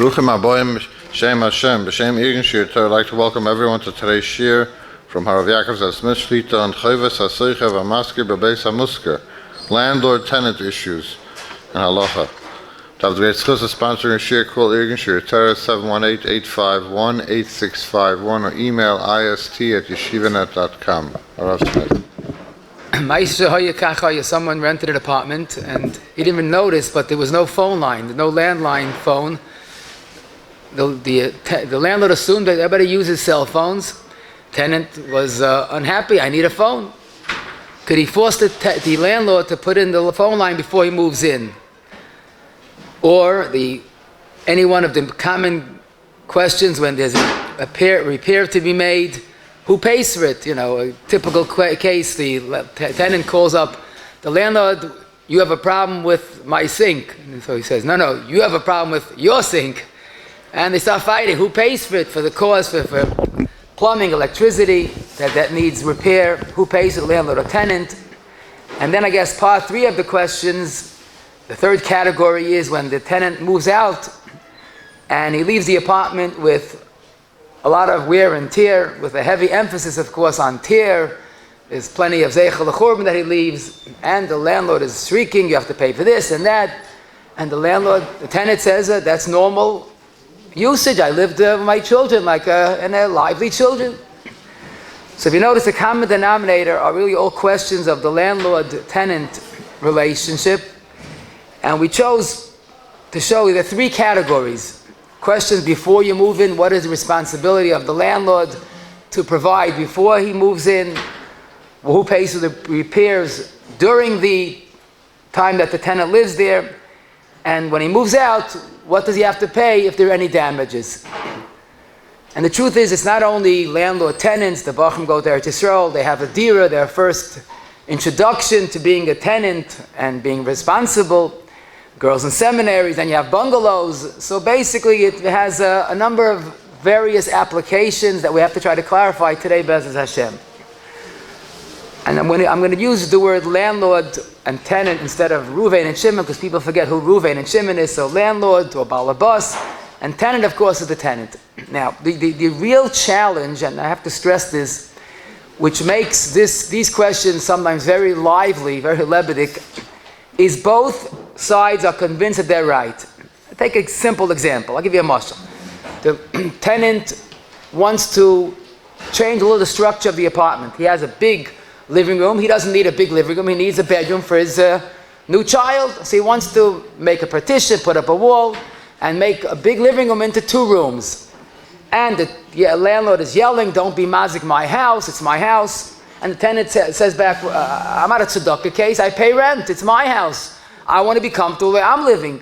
Bruchim Aboim Shem Hashem, B'Shem Irgen Shir Torah. I'd like to welcome everyone to today's shir from Rabbi Yakov Zasmith Shlita on Chovas HaSoichev HaMaskir B'Beis HaMusker, landlord tenant issues and Halacha. To have the great schus of sponsoring a shir, call Irgen Shir Torah 718-851-8651 or email ist@yeshivanet.com. Arav Smith. Someone rented an apartment and he didn't even notice, but there was no phone line, no landline phone. The landlord assumed that everybody uses cell phones. Tenant was unhappy. I need a phone. Could he force the landlord to put in the phone line before he moves in? Or any one of the common questions when there's a repair to be made, who pays for it? You know, a typical case, the tenant calls up the landlord, you have a problem with my sink. And so he says, no, you have a problem with your sink. And they start fighting. Who pays for it? For the cost, for plumbing, electricity, that needs repair. Who pays for the landlord or tenant? And then I guess part 3 of the questions, the third category is when the tenant moves out and he leaves the apartment with a lot of wear and tear, with a heavy emphasis, of course, on tear. There's plenty of zeichel l'churban that he leaves, and the landlord is shrieking, you have to pay for this and that. And the tenant says, that's normal usage. I lived with my children and they're lively children. So if you notice, the common denominator are really all questions of the landlord-tenant relationship. And we chose to show you the 3 categories. Questions before you move in: what is the responsibility of the landlord to provide before he moves in? Who pays for the repairs during the time that the tenant lives there? And when he moves out, what does he have to pay if there are any damages? And the truth is, it's not only landlord tenants. The Bachim go to Eretz Yisrael, they have a dira, their first introduction to being a tenant and being responsible. Girls in seminaries, then you have bungalows. So basically it has a number of various applications that we have to try to clarify today, Be'ezus Hashem. And I'm going to use the word landlord and tenant instead of Ruvain and Shimon, because people forget who Ruvain and Shimon is. So landlord or balabas, and tenant, of course, is the tenant. Now, the real challenge, and I have to stress this, which makes these questions sometimes very lively, very lebedik, is both sides are convinced that they're right. Take a simple example. I'll give you a mashal. The tenant wants to change a little the structure of the apartment. He has a big living room. He doesn't need a big living room. He needs a bedroom for his new child. So he wants to make a partition, put up a wall, and make a big living room into 2 rooms. And the landlord is yelling, don't be mazik my house, it's my house. And the tenant says back, I'm at a tzedakah case, I pay rent, it's my house. I want to be comfortable where I'm living.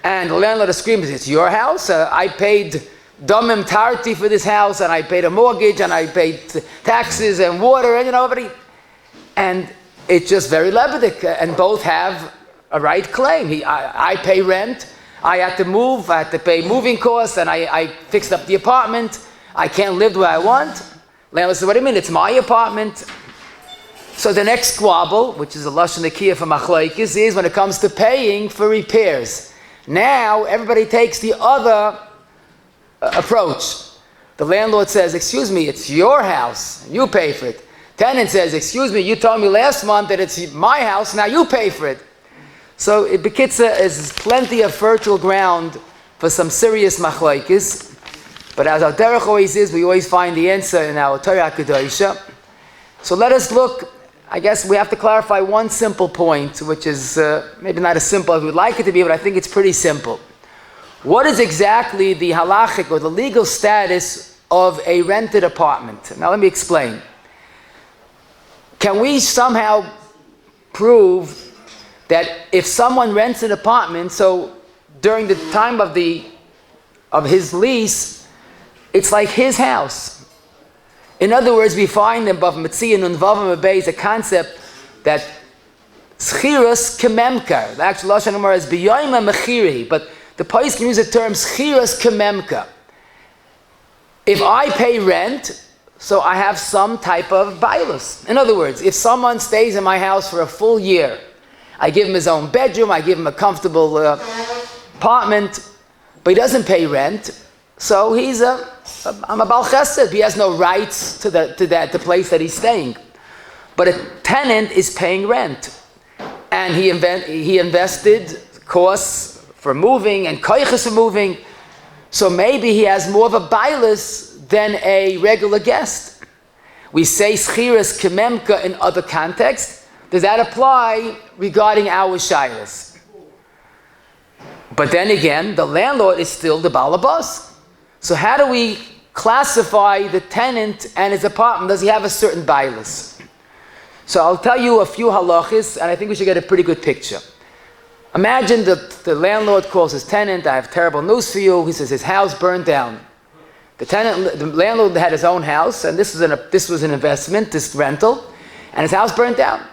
And the landlord screams, it's your house? I paid damim tarti for this house, and I paid a mortgage, and I paid taxes and water, and and it's just very lebedik, and both have a right claim. I pay rent, I had to move, I had to pay moving costs, and I fixed up the apartment, I can't live where I want. Landlord says, what do you mean? It's my apartment. So the next squabble, which is a lashon nekiah for machlokes, is when it comes to paying for repairs. Now everybody takes the other approach. The landlord says, excuse me, it's your house, you pay for it. Tenant says, excuse me, you told me last month that it's my house, now you pay for it. So Bekitza is plenty of fertile ground for some serious machlokes. But as our derech always is, we always find the answer in our Torah Kedosha. So let us look. I guess we have to clarify one simple point, which is maybe not as simple as we'd like it to be, but I think it's pretty simple. What is exactly the halachic or the legal status of a rented apartment? Now let me explain. Can we somehow prove that if someone rents an apartment, so during the time of his lease, it's like his house? In other words, we find in Bav Metziah Nun Vavam Abay a concept that schiras kememka. The actual lashon Gemara is b'yoyma mechiri, but the Pais can use the term schiras kememka. If I pay rent, so I have some type of bailus. In other words, if someone stays in my house for a full year, I give him his own bedroom, I give him a comfortable apartment, but he doesn't pay rent, so he's I'm a Baal Chesed. He has no rights to the place that he's staying. But a tenant is paying rent, and he invested costs for moving and koiches for moving, so maybe he has more of a bailus than a regular guest. We say schiras kememka in other contexts. Does that apply regarding our shilas? But then again, the landlord is still the balabas. So how do we classify the tenant and his apartment? Does he have a certain bailus? So I'll tell you a few halachos, and I think we should get a pretty good picture. Imagine that the landlord calls his tenant, I have terrible news for you. He says his house burned down. The landlord had his own house, and this was an investment, this rental, and his house burned down.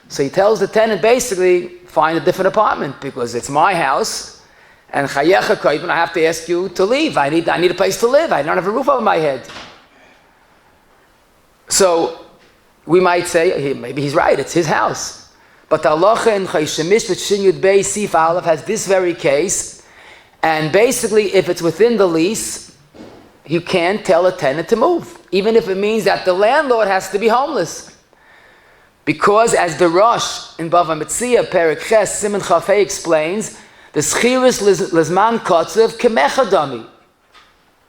So he tells the tenant basically, find a different apartment because it's my house, and chayecha koyben, I have to ask you to leave. I need a place to live. I don't have a roof over my head. So we might say, maybe he's right, it's his house. But the halacha in Chayshemish V'Shin Yud Bei Sif Aleph has this very case, and basically if it's within the lease, you can't tell a tenant to move, even if it means that the landlord has to be homeless. Because as the Rosh in Bava Metzia, Perek Ches, Siman Chafei explains, the Schiris Lizman Kotzev Kemechadami.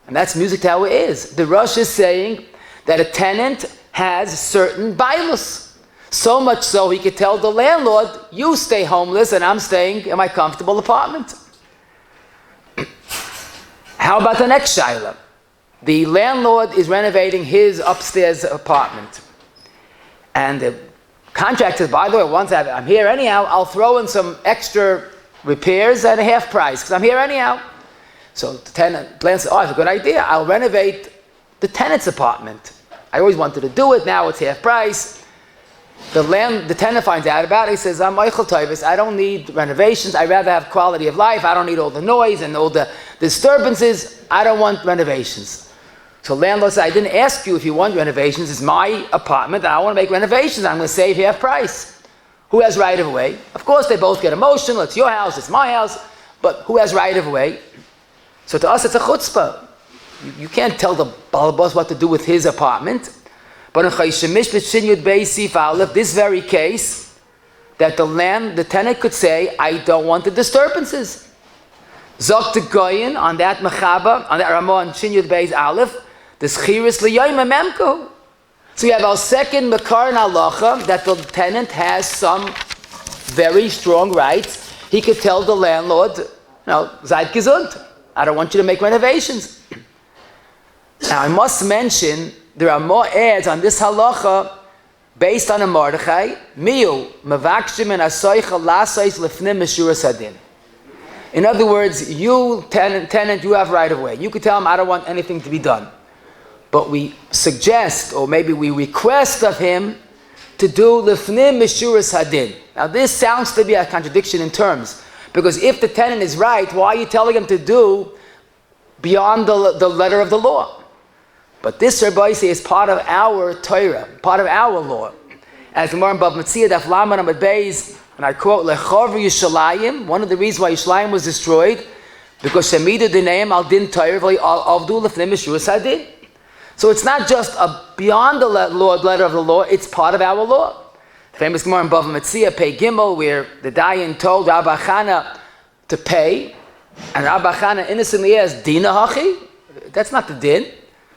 And that's music to how it is. The Rosh is saying that a tenant has certain bailus. So much so he could tell the landlord, you stay homeless and I'm staying in my comfortable apartment. How about the next shaila? The landlord is renovating his upstairs apartment. And the contractor says, by the way, once I'm here anyhow, I'll throw in some extra repairs at a half price because I'm here anyhow. So the tenant says, oh, it's a good idea. I'll renovate the tenant's apartment. I always wanted to do it. Now it's half price. The tenant finds out about it. He says, I'm Michael Toivis. I don't need renovations. I'd rather have quality of life. I don't need all the noise and all the disturbances. I don't want renovations. So landlord said, I didn't ask you if you want renovations. It's my apartment and I want to make renovations. I'm going to save half price. Who has right of way? Of course, they both get emotional. It's your house, it's my house. But who has right of way? So to us, it's a chutzpah. You can't tell the balabos what to do with his apartment. But in Chayshemish B'Shin Yud Bei Sif Aleph, this very case, that the tenant could say, I don't want the disturbances. Zok the Goyin on that Mechaba, on that Ramon Shin Yud Bei Aleph, the Schiris L'Yoyim Memko. So you have our second Makar in Halacha that the tenant has some very strong rights. He could tell the landlord, seid gesund. I don't want you to make renovations. Now I must mention, there are more ads on this halacha based on a Mordechai. Miu mevakshim and asoicha lasais lefnim meshuras hadin. In other words, you tenant, you have right of way. You could tell him, I don't want anything to be done. But we suggest, or maybe we request of him to do lefnim meshuras hadin. Now this sounds to be a contradiction in terms, because if the tenant is right, why are you telling him to do beyond the letter of the law? But this, Rabbi says, is part of our Torah, part of our law. As the Gemara in Bava Metzia, Daf Lamed Amud Beis, and I quote, Lechor Yishalayim, one of the reasons why Yishalayim was destroyed, because Shemidu Dineim Al Din Torah Avdu Lefnim Meshuras Hadin. So it's not just beyond the letter of the law, it's part of our law. The famous Gemara in Bava Metzia, Pei Gimel, where the Dayan told Rabbi Chana to pay, and Rabbi Chana innocently asked, Dina Hachi? That's not the din.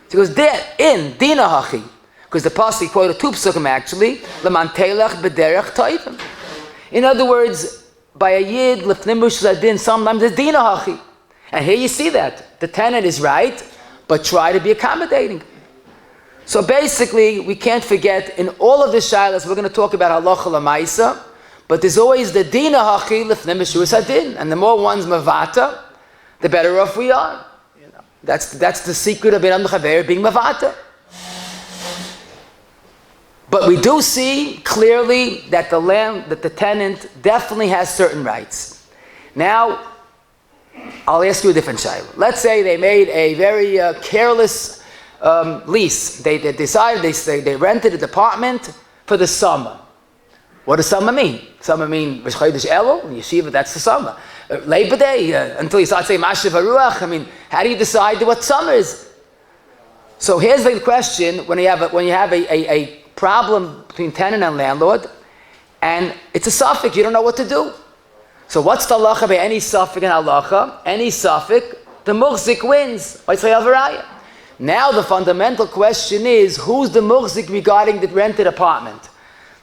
He goes, in Dina Hachi. Because the pasuk quoted two psukim actually, Leman Telech B'derech Toivim. In other words, by a yid, Lefnim Meshuras Hadin, sometimes it's Dina Hachi. And here you see that. The tenant is right, but try to be accommodating. So basically, we can't forget, in all of the shilas, we're going to talk about halacha l'maisa, but there's always the Dina Hachi Lefnim Meshuras Hadin. And the more one's mavata, the better off we are. That's the secret of B'nai Mechaber being mavata. But we do see clearly that the tenant definitely has certain rights. Now, I'll ask you a different shayla. Let's say they made a very careless lease. They decided they rented a department for the summer. What does summer mean? Summer mean Rosh Chodesh Elul, Yeshiva, that's the summer. Labor Day, until you start saying Mashiv Haruach. I mean, how do you decide what summer is? So here's the question: when you have a problem between tenant and landlord, and it's a suffix, you don't know what to do. So what's the halacha by any suffix in halacha? Any suffix, the muhzik wins. Now the fundamental question is, who's the muhzik regarding the rented apartment?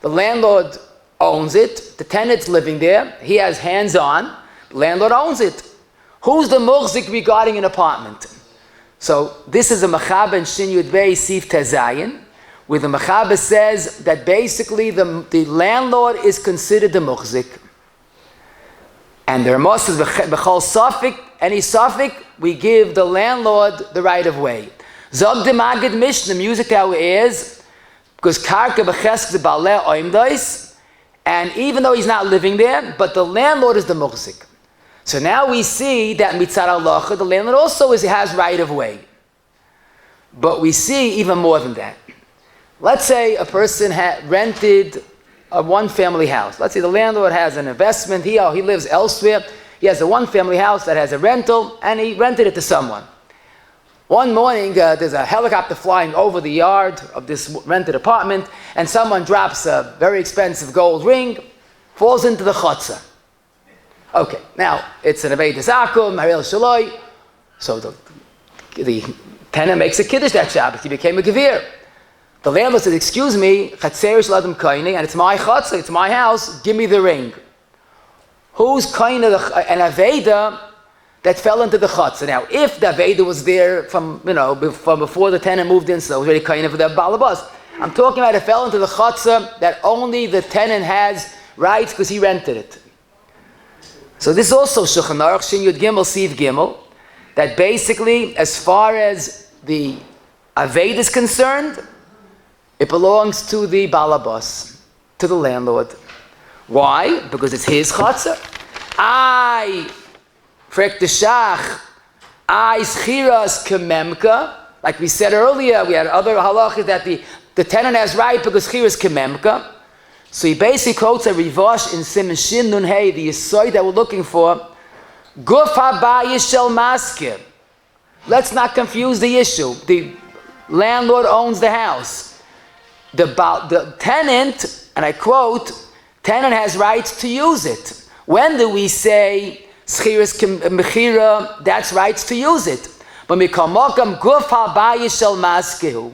The landlord owns it, the tenant's living there, he has hands on, the landlord owns it. Who's the muhzik regarding an apartment? So this is a Mechaber in Shin Yud Bey Sif Tezayin, where the Mechaber says that basically the landlord is considered the muhzik. And the Ramos says, B'chol suffix, any suffix, we give the landlord the right of way. Zog de Magid Mishnah, music how it is, because Karka B'chesk B'aleh Oimdais, and even though he's not living there, but the landlord is the muhzik. So now we see that mitzad halacha, the landlord also has right of way. But we see even more than that. Let's say a person had rented a one-family house. Let's say the landlord has an investment, he lives elsewhere, he has a one-family house that has a rental, and he rented it to someone. One morning, there's a helicopter flying over the yard of this rented apartment, and someone drops a very expensive gold ring, falls into the chutzah. Okay, now it's an Avei Desakum, Haril Shaloi, so the tenant makes a kiddush that Shabbat, he became a gevir. The landlord says, excuse me, Chatzer Shladam Kaini, and it's my chutzah, it's my house, give me the ring. Who's kind of an Aveda that fell into the chutzah? Now, if the Aveda was there from before the tenant moved in, so it was really kind of the balabas. I'm talking about it fell into the chutzah that only the tenant has rights because he rented it. So this is also Shulchan Aruch, Shin Yud Gimel, Siv Gimel, that basically, as far as the Aved is concerned, it belongs to the balabas, to the landlord. Why? Because it's his chatzah. Frek de Shach, schiras kememka. Like we said earlier, we had other halachas that the tenant has right because schiras kememka. So he basically quotes a rivash in Siman Shin Nun Hey, the yisoid that we're looking for. Guf habayis shel maskir. Let's not confuse the issue. The landlord owns the house. The tenant, and I quote, tenant has rights to use it. When do we say schiras mechira? That's rights to use it. But mikamokam guf habayis shel maskir.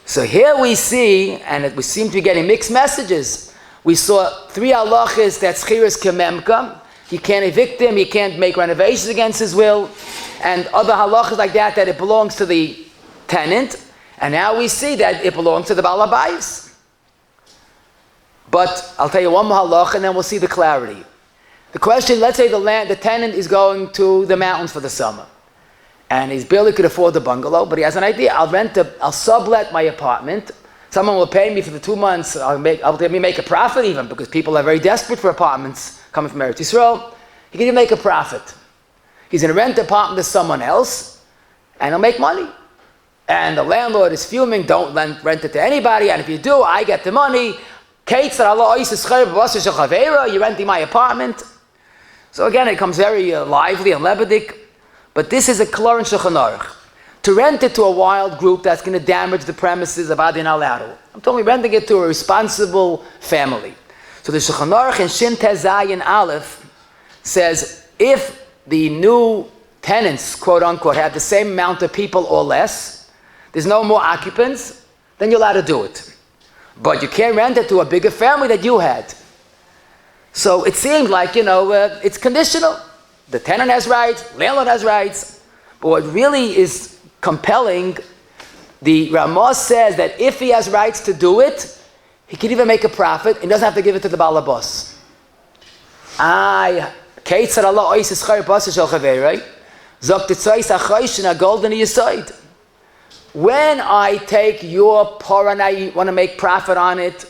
So here we see, and we seem to be getting mixed messages. We saw 3 halachas that schiras kememka. He can't evict him, he can't make renovations against his will, and other halachas like that it belongs to the tenant. And now we see that it belongs to the Baal HaBayis. But I'll tell you one more halacha, and then we'll see the clarity. The question: let's say the tenant is going to the mountains for the summer, and he barely could afford the bungalow, but he has an idea. I'll sublet my apartment. Someone will pay me for the 2 months. I'll make a profit even, because people are very desperate for apartments coming from Eretz Yisrael. He can even make a profit. He's going to rent the apartment to someone else, and he'll make money. And the landlord is fuming, don't rent it to anybody, and if you do, I get the money. You're renting my apartment. So again, it becomes very lively and lebedik. But this is a klor in Shulchan Aruch. To rent it to a wild group that's going to damage the premises of Adin Alado. I'm talking renting it to a responsible family. So the Shulchan Aruch in Shin Tezayin Aleph says, if the new tenants, quote unquote, have the same amount of people or less, there's no more occupants, then you're allowed to do it. But you can't rent it to a bigger family that you had. So it seems like, it's conditional. The tenant has rights, landlord has rights. But what really is compelling, the Ramos says that if he has rights to do it, he can even make a profit and doesn't have to give it to the balabas. When I take your par and I want to make profit on it,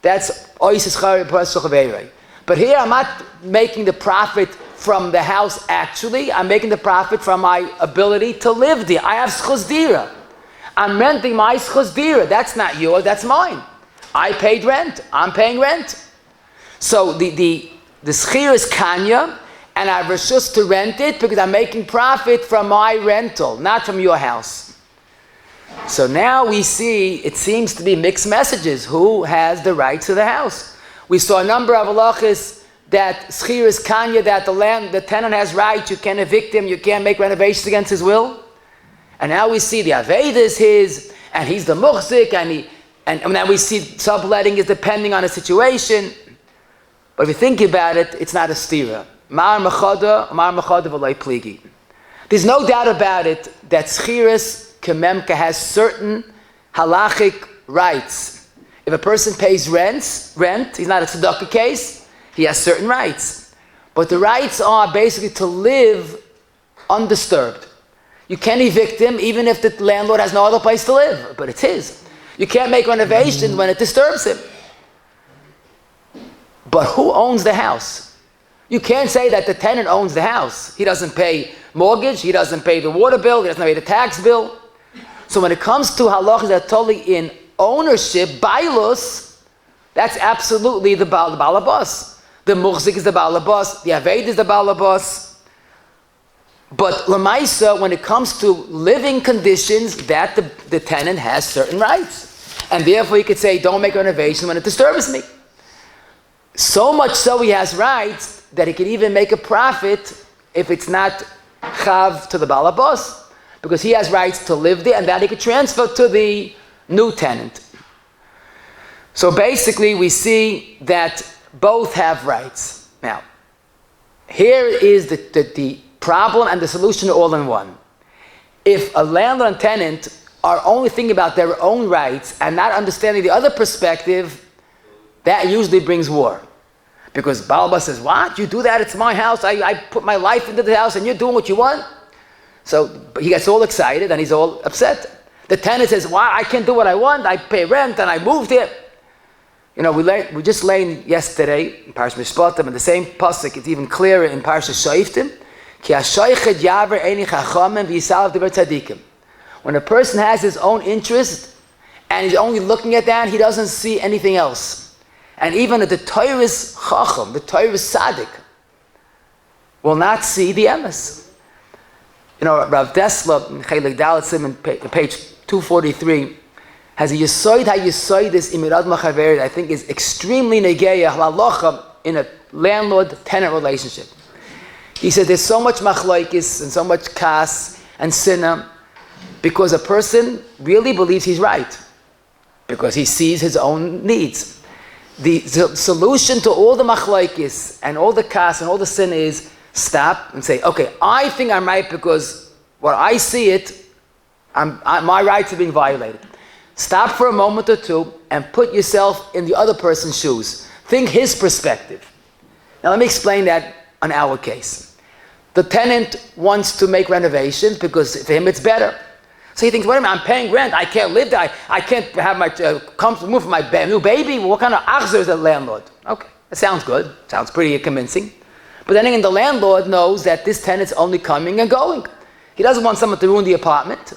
that's oisis chayre pas shochavei. But here I'm not making the profit from the house actually. I'm making the profit from my ability to live there. I have schus dira. I'm renting my schus dira. That's not yours, that's mine. I paid rent. I'm paying rent. So the the schir is kanya, and I have reshus to rent it because I'm making profit from my rental, not from your house. So now we see, it seems to be mixed messages. Who has the rights to the house? We saw a number of halachas that schir is kanya, that the tenant has rights, you can't evict him, you can't make renovations against his will. And now we see the aveda is his, and he's the muhzik, and now we see subletting is depending on the situation. But if you think about it, it's not a stira. Mar mechada v'loi pligi. There's no doubt about it that schiras kememka has certain halachic rights. If a person pays rent, he's not a tzedakah case, he has certain rights. But the rights are basically to live undisturbed. You can't evict him even if the landlord has no other place to live, but it's his. You can't make renovations when it disturbs him. But who owns the house? You can't say that the tenant owns the house. He doesn't pay mortgage, he doesn't pay the water bill, he doesn't pay the tax bill. So when it comes to halachas that are totally in ownership, bailus, that's absolutely the balabas. The muhzik is the balabas, the aved is the balabas. But lemaisa, when it comes to living conditions, that the tenant has certain rights. And therefore he could say, don't make renovation when it disturbs me. So much so he has rights that he could even make a profit if it's not chav to the balabas, because he has rights to live there and that he could transfer to the new tenant. So basically we see that both have rights. Now, here is the problem and the solution all in one. If a landlord and tenant are only thinking about their own rights and not understanding the other perspective, that usually brings war. Because Balba says, what? You do that? It's my house. I put my life into the house and you're doing what you want? So he gets all excited and he's all upset. The tenant says, why? I can't do what I want. I pay rent and I moved here. You know, we just learned yesterday in Parashat Mishpatim, and the same pasuk, it's even clearer in Parashat Shoftim. When a person has his own interest and he's only looking at that, he doesn't see anything else. And even the Torah's Chacham, the Torah's Tzaddik, will not see the emes. You know, Rav Desla, in Chelik Dalet Siman, page 243, has a Yisoid HaYisoidis Imirad Machaverit, I think is extremely negeya halacha in a landlord-tenant relationship. He said there's so much machlaikis and so much kas and sinna because a person really believes he's right, because he sees his own needs. The solution to all the machlaikis and all the kas and all the sin is stop and say, okay, I think I'm right because when I see it, my rights are being violated. Stop for a moment or two and put yourself in the other person's shoes. Think his perspective. Now let me explain that on our case. The tenant wants to make renovations because for him it's better. So he thinks, wait a minute, I'm paying rent, I can't live there, I can't have my move my new baby. What kind of achzer is a landlord? Okay, that sounds good, sounds pretty convincing. But then again, the landlord knows that this tenant's only coming and going. He doesn't want someone to ruin the apartment.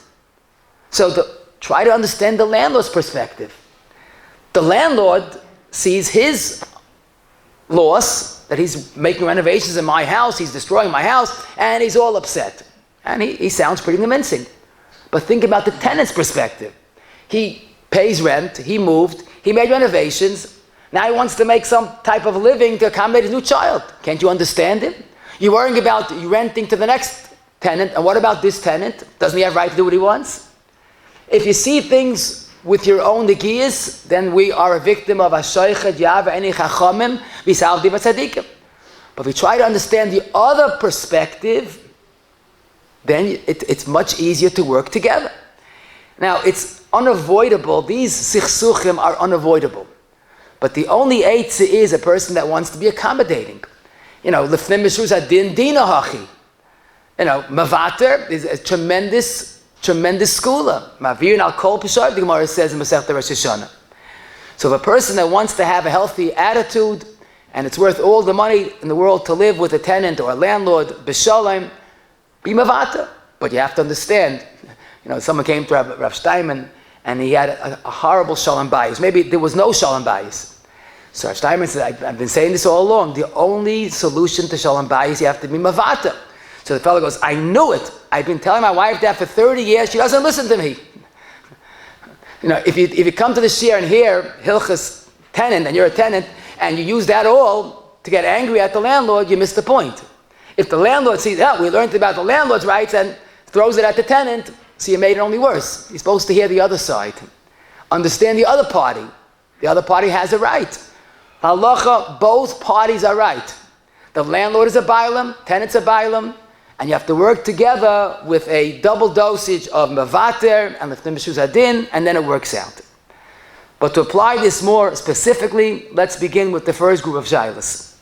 So try to understand the landlord's perspective. The landlord sees his loss, that he's making renovations in my house, he's destroying my house, and he's all upset. And he sounds pretty convincing. But think about the tenant's perspective. He pays rent, he moved, he made renovations, now he wants to make some type of living to accommodate his new child. Can't you understand him? You're worrying about you renting to the next tenant, and what about this tenant? Doesn't he have right to do what he wants? If you see things with your own negiyas, then we are a victim of Ashoichet Yava Eni Chachamim V'Saldi V'Tzadikim. But if we try to understand the other perspective, then it's much easier to work together. Now, it's unavoidable. These sichsuchim are unavoidable. But the only eitzah is a person that wants to be accommodating. You know, Lefnim Mishus Adin Dina Hachi. You know, Mavater is a tremendous skula. Mavir al kol pishar, the Gemara says in Masechta Rosh Hashanah. So if a person that wants to have a healthy attitude, and it's worth all the money in the world to live with a tenant or a landlord, b'shalom, be mavata. But you have to understand, you know, someone came to Rav Steinman and he had a horrible shalom bayis. Maybe there was no shalom bayis. So Steinman says, I've been saying this all along. The only solution to shalom bayis is you have to be mavata. So the fellow goes, I knew it. I've been telling my wife that for 30 years. She doesn't listen to me. If you come to the shiur and hear Hilchas tenant, and you're a tenant, and you use that all to get angry at the landlord, you miss the point. If the landlord sees, we learned about the landlord's rights, and throws it at the tenant, so you made it only worse. You're supposed to hear the other side. Understand the other party. The other party has a right. Halacha, both parties are right. The landlord is a bailam, tenant's a bailam, and you have to work together with a double dosage of mevater and lifnim b'shus hadin, and then it works out. But to apply this more specifically, let's begin with the first group of shaylas.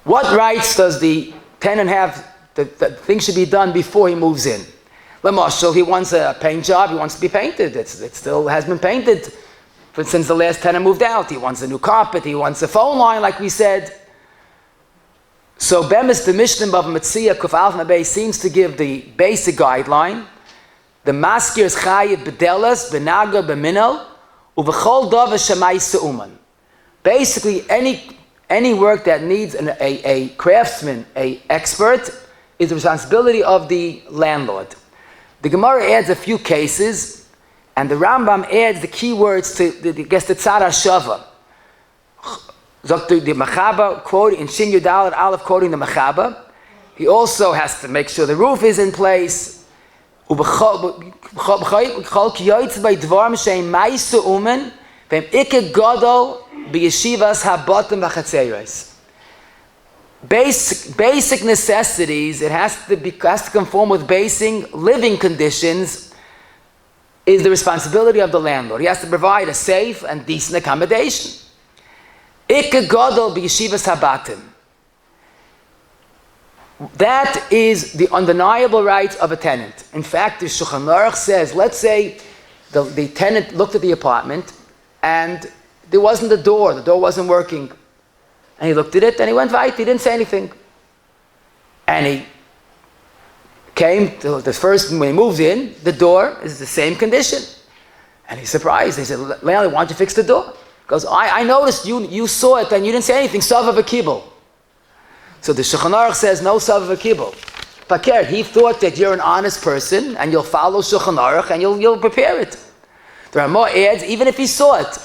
What rights does the tenant have that things should be done before he moves in? L'mashal, he wants a paint job, he wants to be painted. It still has been painted since the last tenant moved out. He wants a new carpet, he wants a phone line, like we said. So Bemis, the Mishnah of Metzia Kuf Alf Nabei seems to give the basic guideline. The maskir is chayiv b'delas, b'naga, b'minal, uv'chol davar shemayis se'uman. Basically, any work that needs a craftsman, a expert, is the responsibility of the landlord. The Gemara adds a few cases, and the Rambam adds the key words to the tzara shava. The Machaba quoting in Shin Yudal Aleph, quoting the Machaba. He also has to make sure the roof is in place. Basic necessities, it has to conform with basic living conditions, is the responsibility of the landlord. He has to provide a safe and decent accommodation. Ikke gadol b'yeshivas habatim. That is the undeniable rights of a tenant. In fact, the Shulchan Aruch says, let's say the tenant looked at the apartment and there wasn't the door wasn't working. And he looked at it and he went right, he didn't say anything. And he came to the first, when he moves in, the door is the same condition. And he's surprised. He said, landlord, why don't you fix the door? He goes, I noticed you saw it and you didn't say anything, savav v'kibul. So the Shulchan Aruch says, no savav v'kibul. Paker, he thought that you're an honest person and you'll follow Shulchan Aruch and you'll prepare it. There are more ads, even if he saw it.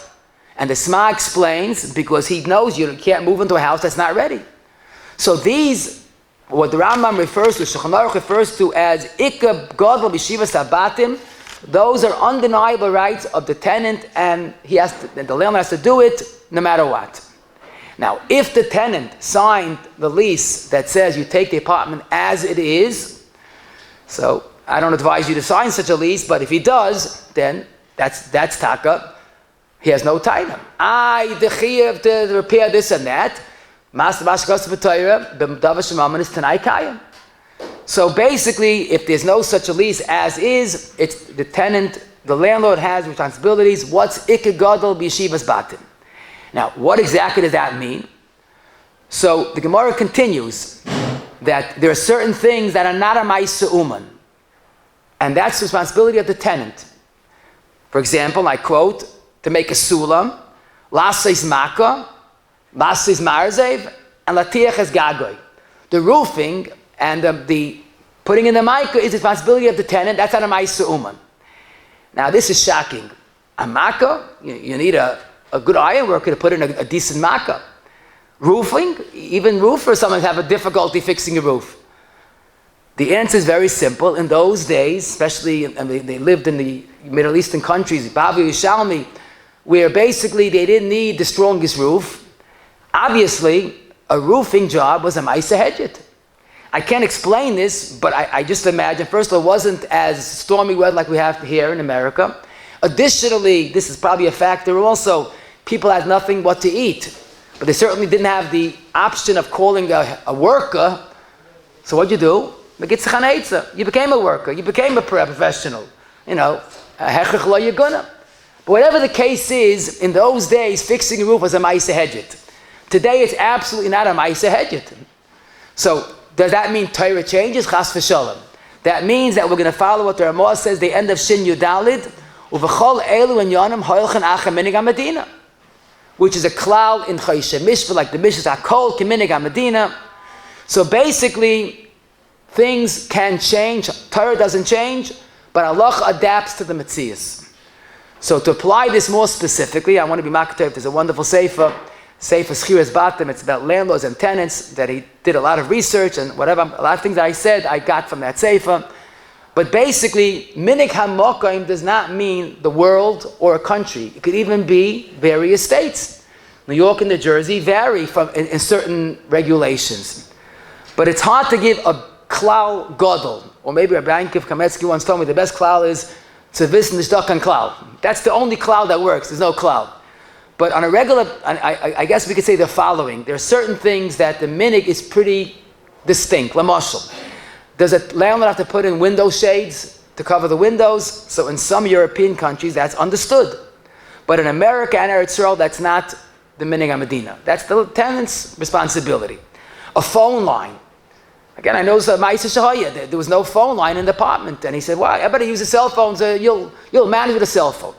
And the Sma explains, because he knows you can't move into a house that's not ready. So these, what the Rambam refers to, Shulchan Aruch refers to as Ikka Gadol B'Shivas Habatim, those are undeniable rights of the tenant, and the landlord has to do it no matter what. Now, if the tenant signed the lease that says you take the apartment as it is, so I don't advise you to sign such a lease, but if he does, then that's taka. He has no time. The chiyuv to repair this and that. Master Bashkas B'Torah, the Davar Shemaman is Tanai Kayim. So basically, if there's no such a lease as is, it's the tenant, the landlord has responsibilities. What's Ikke Gadol B'Yeshivas Batim? Now, what exactly does that mean? So the Gemara continues that there are certain things that are not a Ma'aseh Uman, and that's the responsibility of the tenant. For example, I quote, to make a sulam, Lasseis Maka, Lasseis Marzev, and Latiach es Gagoy. The roofing and the putting in the mica is the responsibility of the tenant. That's not a Ma'aseh Uman. Now, this is shocking. A Maka, you need a good iron worker to put in a decent Maka. Roofing, even roofers sometimes have a difficulty fixing a roof. The answer is very simple. In those days, especially, they lived in the Middle Eastern countries, Bavi Yishalmi, where basically they didn't need the strongest roof. Obviously, a roofing job was a Ma'aseh Hedget. I can't explain this, but I just imagine, first of all, it wasn't as stormy weather like we have here in America. Additionally, this is probably a factor also, people had nothing what to eat. But they certainly didn't have the option of calling a worker. So what'd you do? You became a worker. You became a professional. Hechach lo yaguna. But whatever the case is, in those days, fixing a roof was a Ma'aseh Hedget. Today, it's absolutely not a Ma'aseh Hedget. So does that mean Torah changes? Chas v'shalom. That means that we're going to follow what the Ramah says, the end of Shin Yudalid, uv'chol elu inyanim hoilchen acha minig hamedina. which is a klal in Choshe Mishpah, like the Mishnah Hakol K'minhag HaMedina. So basically, things can change. Torah doesn't change, but halacha adapts to the metzias. So to apply this more specifically, I want to be maktav. There's a wonderful sefer Schiras Batim. It's about landlords and tenants that he did a lot of research and whatever. A lot of things that I said I got from that sefer. But basically, minhag hamokaim does not mean the world or a country. It could even be various states. New York and New Jersey vary in certain regulations. But it's hard to give a klal gadol. Or maybe Rabbi Yankiv Kametsky once told me the best klal is to wissen nishtakan klal. That's the only klal that works. There's no klal. But on a regular, I guess we could say the following. There are certain things that the minhag is pretty distinct. Lamashal. Does a landlord have to put in window shades to cover the windows? So in some European countries, that's understood. But in America and Eretz Yisrael, that's not the minhag HaMedina. That's the tenant's responsibility. A phone line. Again, I know Ma'aseh Shahaya, there was no phone line in the apartment. And he said, well, everybody uses cell phones. You'll manage with a cell phone.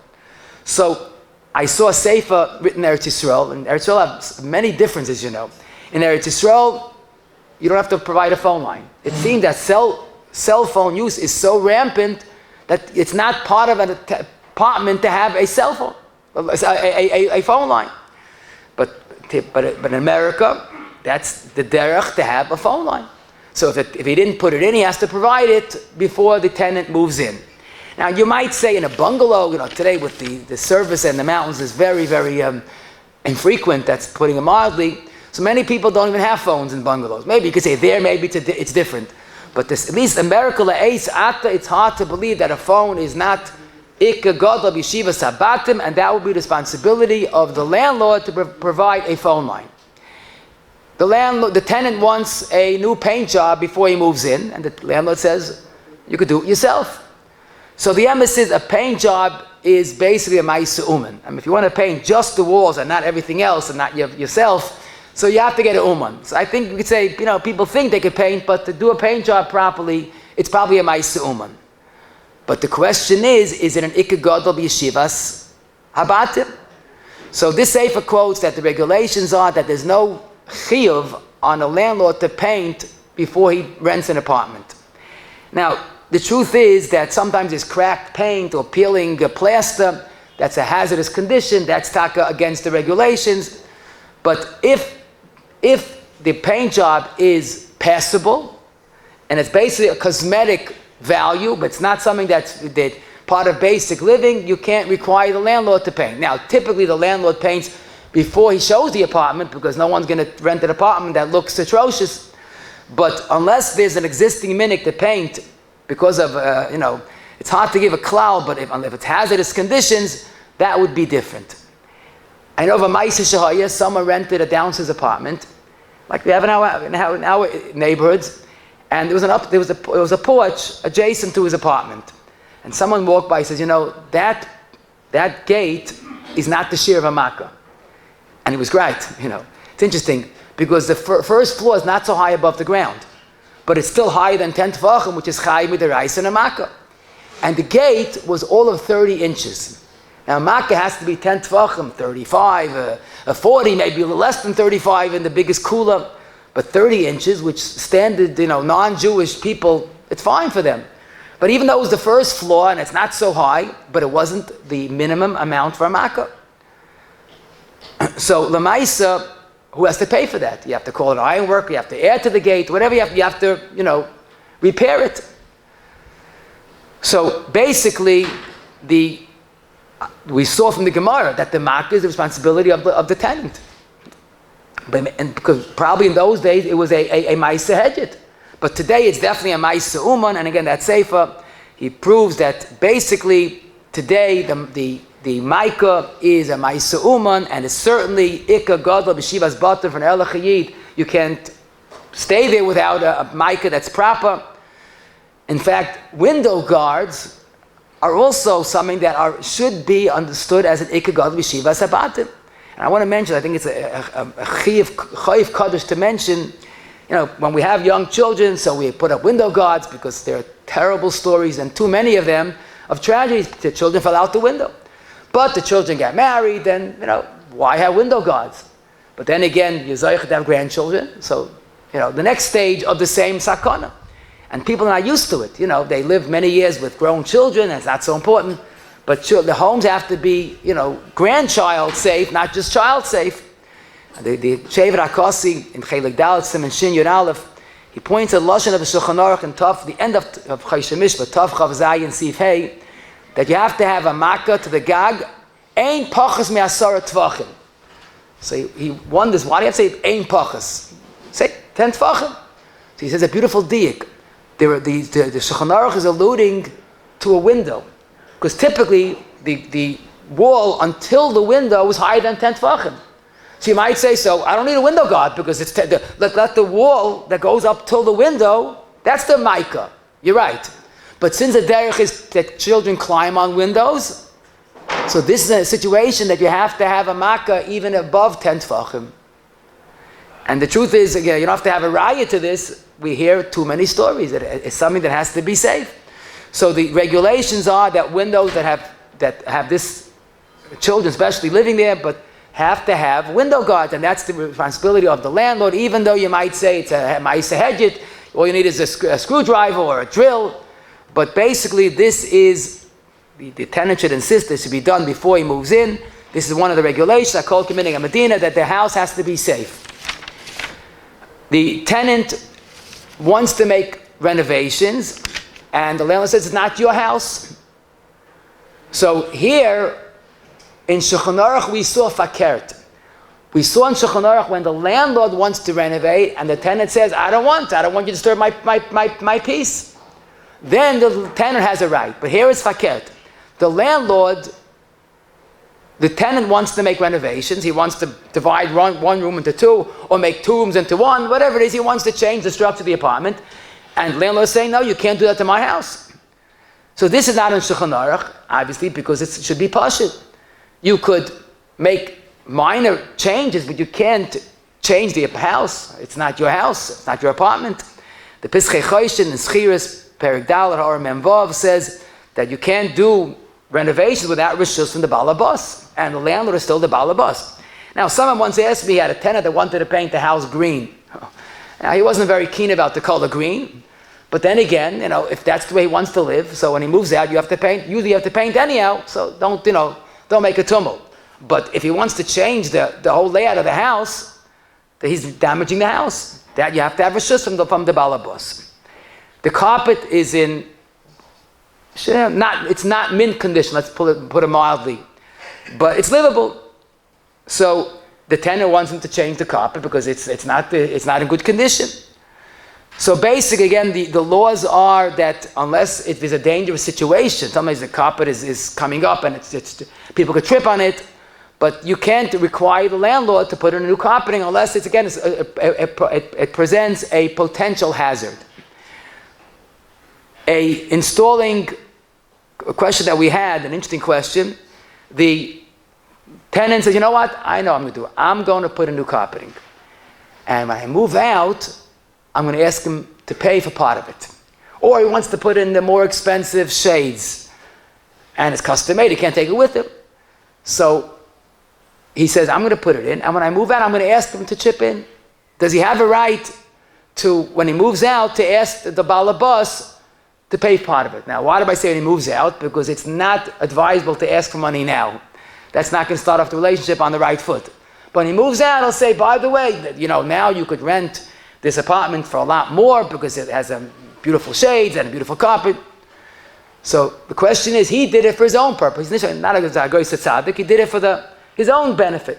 So I saw a sefer written in Eretz Yisrael. And Eretz Yisrael has many differences, you know. In Eretz Yisrael, you don't have to provide a phone line. It seems that cell phone use is so rampant that it's not part of an apartment to have a cell phone, a phone line. But in America, that's the derech to have a phone line. So if he didn't put it in, he has to provide it before the tenant moves in. Now you might say in a bungalow, you know, today with the service and the mountains is very, very infrequent. That's putting it mildly. So many people don't even have phones in bungalows. Maybe you could say there, maybe it's different. But at least America, it's hard to believe that a phone is not ikka gadol b'yeshiva sabatim, and that would be the responsibility of the landlord to provide a phone line. The tenant wants a new paint job before he moves in, and the landlord says, you could do it yourself. So the emphasis, a paint job is basically a ma'aseh uman. I mean, if you want to paint just the walls and not everything else and not yourself, so you have to get an uman. So I think we could say, you know, people think they could paint, but to do a paint job properly, it's probably a ma'aseh uman. But the question is it an ikka gadol b'yeshivas habatim? So this sefer quotes that the regulations are that there's no chiyuv on a landlord to paint before he rents an apartment. Now, the truth is that sometimes there's cracked paint or peeling plaster. That's a hazardous condition. That's taka against the regulations. But if the paint job is passable and it's basically a cosmetic value, but it's not something that's part of basic living, you can't require the landlord to paint. Now, typically the landlord paints before he shows the apartment because no one's going to rent an apartment that looks atrocious. But unless there's an existing minhag to paint because of, it's hard to give a klal, but if it's hazardous conditions, that would be different. I know of a Ma'aseh Shahaya, someone rented a downstairs apartment, like we have in our neighborhoods, and there was a porch adjacent to his apartment. And someone walked by and says, you know, that gate is not the shear of a makkah. And he was right, you know. It's interesting, because the first floor is not so high above the ground, but it's still higher than 10 tefachim, which is chai mid'oraisa and a makkah. And the gate was all of 30 inches. Now, makkah has to be 10 tefachim, 35, 40, maybe a little less than 35 in the biggest kula, but 30 inches, which standard, non-Jewish people, it's fine for them. But even though it was the first floor and it's not so high, but it wasn't the minimum amount for a makkah. So, Lamaisa, who has to pay for that? You have to call an ironworker, you have to add to the gate, whatever you have to, repair it. So, basically, we saw from the Gemara that the makkah is the responsibility of the tenant. And because probably in those days it was a ma'aseh hedget. But today it's definitely a ma'aseh uman, and again that sefer, he proves that basically today the makkah is a ma'aseh uman, and it's certainly ikka gadol b'shivas batim for an erlich hayid. You can't stay there without a makkah that's proper. In fact, window guards are also something that should be understood as an ikka gadol b'shivas habatim. And I want to mention, I think it's a chayiv kaddish to mention, when we have young children, so we put up window guards because there are terrible stories, and too many of them, of tragedies. The children fell out the window. But the children got married, and why have window guards? But then again, you're zoich to have grandchildren, so, the next stage of the same sakana. And people are not used to it. They live many years with grown children, and it's not so important. But the homes have to be, grandchild safe, not just child safe. The Shevet HaKosi in Chelik Dalet Siman Shin Yud Aleph, he points at Lashon of the Shulchan Aruch and Tov, the end of Choshen Mishpat, Tov Chav Zayin Sif Hey, that you have to have a makkah to the gag, ein pachas me'asara tvachim. So he wonders, why do you have to say ein pachas? Say 10 tvachim. So he says a beautiful diak. The Shulchan Aruch is alluding to a window, because typically the wall until the window is higher than 10 tvachim. So you might say, so I don't need a window guard because it's let the wall that goes up till the window, that's the micah. You're right. But since the derech is that children climb on windows, so this is a situation that you have to have a makkah even above 10 tefachim. And the truth is, again, you don't have to have a raya to this. We hear too many stories. It's something that has to be safe. So the regulations are that windows that have this, children especially living there, but have to have window guards, and that's the responsibility of the landlord, even though you might say it's a ma'isa hedget, all you need is a screwdriver or a drill. But basically, this is, the tenant should insist this should be done before he moves in. This is one of the regulations, I call committing a Medina, that the house has to be safe. The tenant wants to make renovations, and the landlord says it's not your house. So here, in Shulchan Aruch, we saw fakert. We saw in Shulchan Aruch when the landlord wants to renovate and the tenant says, I don't want you to disturb my peace. Then the tenant has a right. But here it's fakert. The tenant wants to make renovations. He wants to divide one room into two or make 2 rooms into one, whatever it is. He wants to change the structure of the apartment. And the landlord is saying, no, you can't do that to my house. So this is not in Shulchan Aruch, obviously, because it should be pashut. You could make minor changes, but you can't change the house. It's not your house. It's not your apartment. The Pischei Choshen in Schiras, Perek Dalet, Har Mem Vav says that you can't do renovations without rishus from the balabas, and the landlord is still the balabas. Now, someone once asked me, he had a tenant that wanted to paint the house green. Now, he wasn't very keen about the color green, but then again, if that's the way he wants to live, so when he moves out, you have to paint. Usually, you have to paint anyhow. So don't make a tumult. But if he wants to change the whole layout of the house, that he's damaging the house. That you have to have a shus from the balabas. The carpet is it's not mint condition. Let's put it mildly, but it's livable. So the tenant wants him to change the carpet because it's not in good condition. So basically, again, the laws are that unless it is a dangerous situation, sometimes the carpet is coming up and it's people could trip on it, but you can't require the landlord to put in a new carpeting unless it presents a potential hazard. Installing a question that we had, an interesting question. The tenant says, you know what? I know what I'm going to do. I'm going to put a new carpeting. And when I move out, I'm going to ask him to pay for part of it. Or he wants to put in the more expensive shades. And it's custom made, he can't take it with him. So he says, I'm going to put it in. And when I move out, I'm going to ask him to chip in. Does he have a right to, when he moves out, to ask the balabas to pay part of it? Now, why do I say when he moves out? Because it's not advisable to ask for money now. That's not going to start off the relationship on the right foot. But when he moves out, I'll say, by the way, now you could rent this apartment for a lot more because it has beautiful shades and a beautiful carpet. So the question is, he did it for his own purpose. He's not a goy tzaddik. He did it for his own benefit.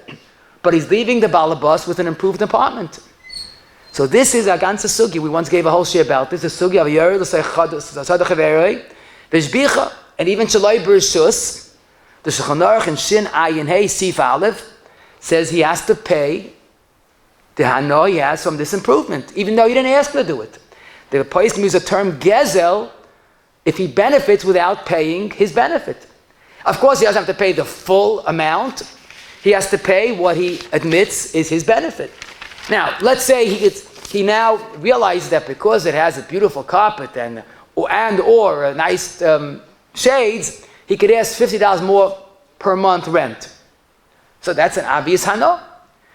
But he's leaving the balabas with an improved apartment. So this is a ganze sugi. We once gave a whole share about this. The sugi of Yer, the Shbicha, and even Shaloi Bereshus, the Shulchan Aruch and Shin Ayin Hey Sif Aleph says he has to pay the hano he has from this improvement, even though you didn't ask him to do it. The place can use the term gezel if he benefits without paying his benefit. Of course, he doesn't have to pay the full amount. He has to pay what he admits is his benefit. Now, let's say he now realizes that because it has a beautiful carpet and or a nice shades, he could ask $50 more per month rent. So that's an obvious hano.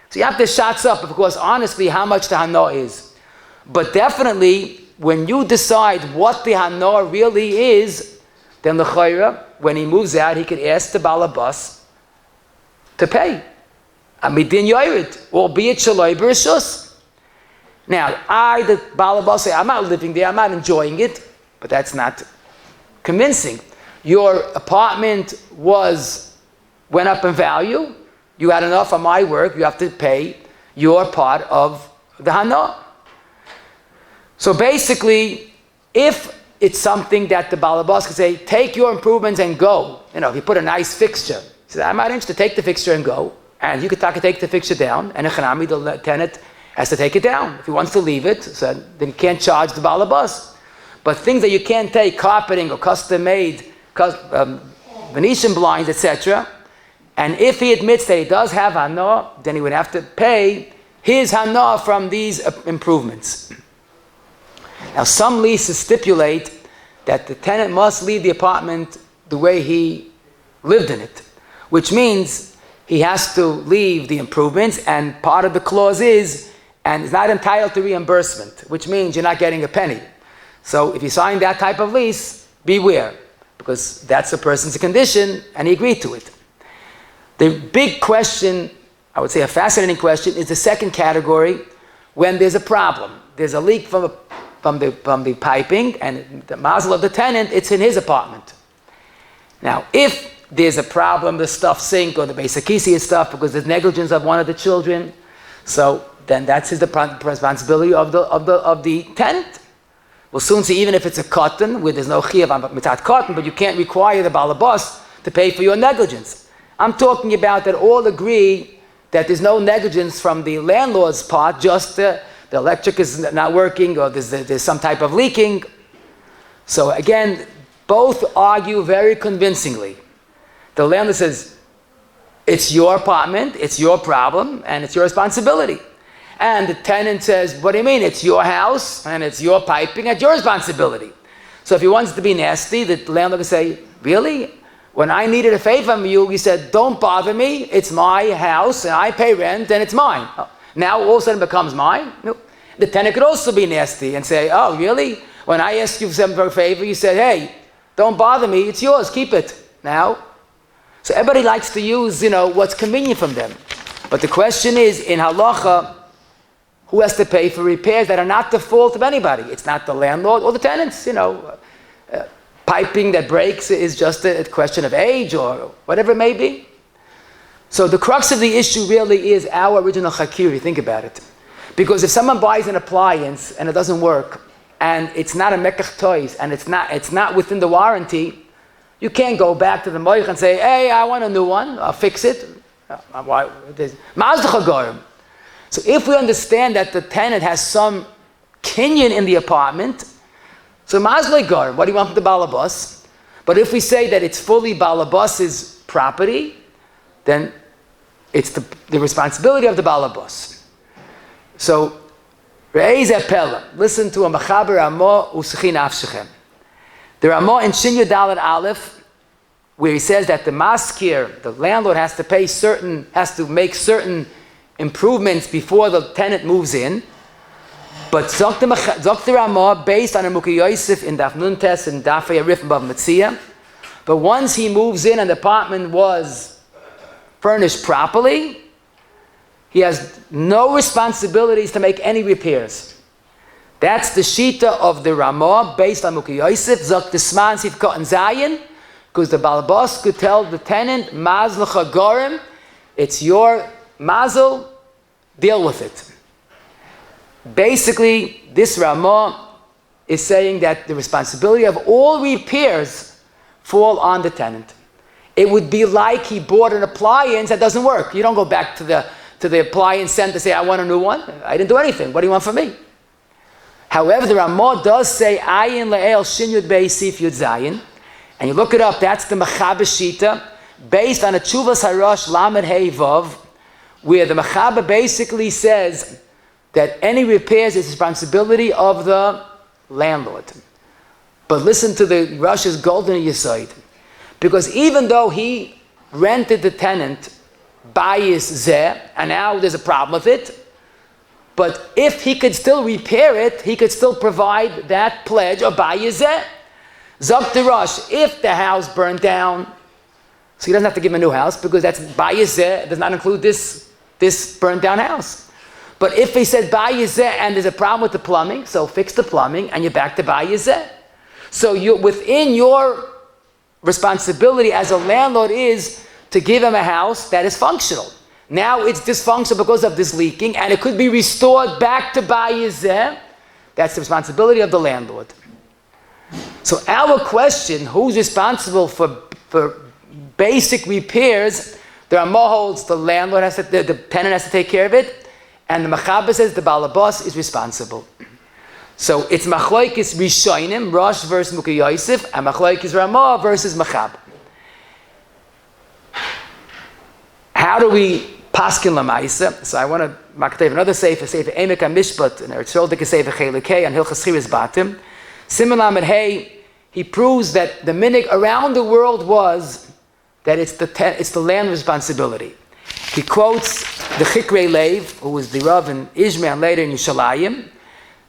So you have to shots up, of course, honestly, how much the hano is. But definitely, when you decide what the hano really is, then the chayra, when he moves out, he could ask the balabas to pay. Amidin yoyrid, albeit shaloi b'rishus. Now, the balabas say, I'm not living there, I'm not enjoying it, but that's not convincing. Your apartment went up in value, you had enough of my work, you have to pay your part of the hana. So basically, if it's something that the balabas can say, take your improvements and go. If you put a nice fixture, he says, I'm not interested, take the fixture and go. And you could take the fixture down, and the tenant has to take it down. If he wants to leave it, so then you can't charge the balabas. But things that you can't take, carpeting or custom-made, Venetian blinds, etc., and if he admits that he does have hana, then he would have to pay his hana from these improvements. Now, some leases stipulate that the tenant must leave the apartment the way he lived in it, which means he has to leave the improvements, and part of the clause is, and is not entitled to reimbursement, which means you're not getting a penny. So if you sign that type of lease, beware, because that's a person's condition, and he agreed to it. The big question, I would say a fascinating question, is the second category, when there's a problem. There's a leak from the piping, and the mazel of the tenant, it's in his apartment. Now, if there's a problem, the stuff sink or the basic kisi stuff because there's negligence of one of the children, so then that's the responsibility of the tenant. We'll soon see, even if it's a cotton, where there's no chiyav mitzat cotton, but you can't require the balabas to pay for your negligence. I'm talking about that all agree that there's no negligence from the landlord's part, just the electric is not working or there's some type of leaking. So again, both argue very convincingly. The landlord says, it's your apartment, it's your problem, and it's your responsibility. And the tenant says, what do you mean? It's your house, and it's your piping, it's your responsibility. So if he wants to be nasty, the landlord can say, really? When I needed a favor from you, you said, don't bother me, it's my house, and I pay rent, and it's mine. Now all of a sudden it becomes mine? No. The tenant could also be nasty and say, oh, really? When I asked you for a favor, you said, hey, don't bother me, it's yours, keep it. Now, so everybody likes to use, what's convenient from them. But the question is, in halacha, who has to pay for repairs that are not the fault of anybody? It's not the landlord or the tenants, piping that breaks is just a question of age or whatever it may be. So the crux of the issue really is our original chakiri. Think about it. Because if someone buys an appliance and it doesn't work, and it's not a mekach toys, and it's not within the warranty, you can't go back to the moich and say, hey, I want a new one, I'll fix it. So if we understand that the tenant has some kinyan in the apartment, so mazle gar, what do you want from the balabas? But if we say that it's fully balabas's property, then it's the responsibility of the balabas. So, listen to a Machaber Ramah Usachin Afshechem. The Ramah in Shinya Dalet Aleph, where he says that the maskir, the landlord, has to make certain improvements before the tenant moves in. But Zok the Ramah, based on a Mukhi Yosef in Daf Nuntes and Daf Yarif Bav Metzia, but once he moves in and the apartment was furnished properly, he has no responsibilities to make any repairs. That's the shita of the Ramah based on Mukhi Yosef, Zok the Sman Sivkot and Zayin, because the balabas could tell the tenant, Mazlacha Gorim, it's your mazel, deal with it. Basically, this Ramah is saying that the responsibility of all repairs fall on the tenant. It would be like he bought an appliance that doesn't work. You don't go back to the appliance center to say, I want a new one. I didn't do anything. What do you want from me? However, the Ramah does say, Ayin le'el shin yud beis sif yud zayin. And you look it up, that's the Mechaber Shita, based on a Tshuvas Harash Lamed Hei Vav, where the Mechaber basically says that any repairs is responsibility of the landlord. But listen to the Russia's golden Yesod. Because even though he rented the tenant bayis zeh, and now there's a problem with it. But if he could still repair it, he could still provide that pledge of bayis zeh. Zok Rosh, if the house burned down, so he doesn't have to give him a new house because that's bayis zeh, does not include this burned down house. But if he said bayis zeh and there's a problem with the plumbing, so fix the plumbing and you're back to bayis zeh. So you within your responsibility as a landlord is to give him a house that is functional. Now it's dysfunctional because of this leaking, and it could be restored back to bayis zeh. That's the responsibility of the landlord. So our question, who's responsible for basic repairs, the Ramah holds the landlord has to, the tenant has to take care of it, and the Mechaber says the balabas is responsible. So it's Machlokes Rishonim, Rosh versus Mukhi Yosef, and Machlokes Ramah versus Mechaber. How do we paskin lamaisa? So I want to maktev another sefer Emek HaMishpat, and Eretz Yisrael Dike sefer Chelekei, and Hilchas Chiras Batim. Siman Lamed Hey, he proves that the minhag around the world was that it's the land's responsibility. He quotes the Chikrei Lev, who was the Rav in Ishmael and later in Yerushalayim,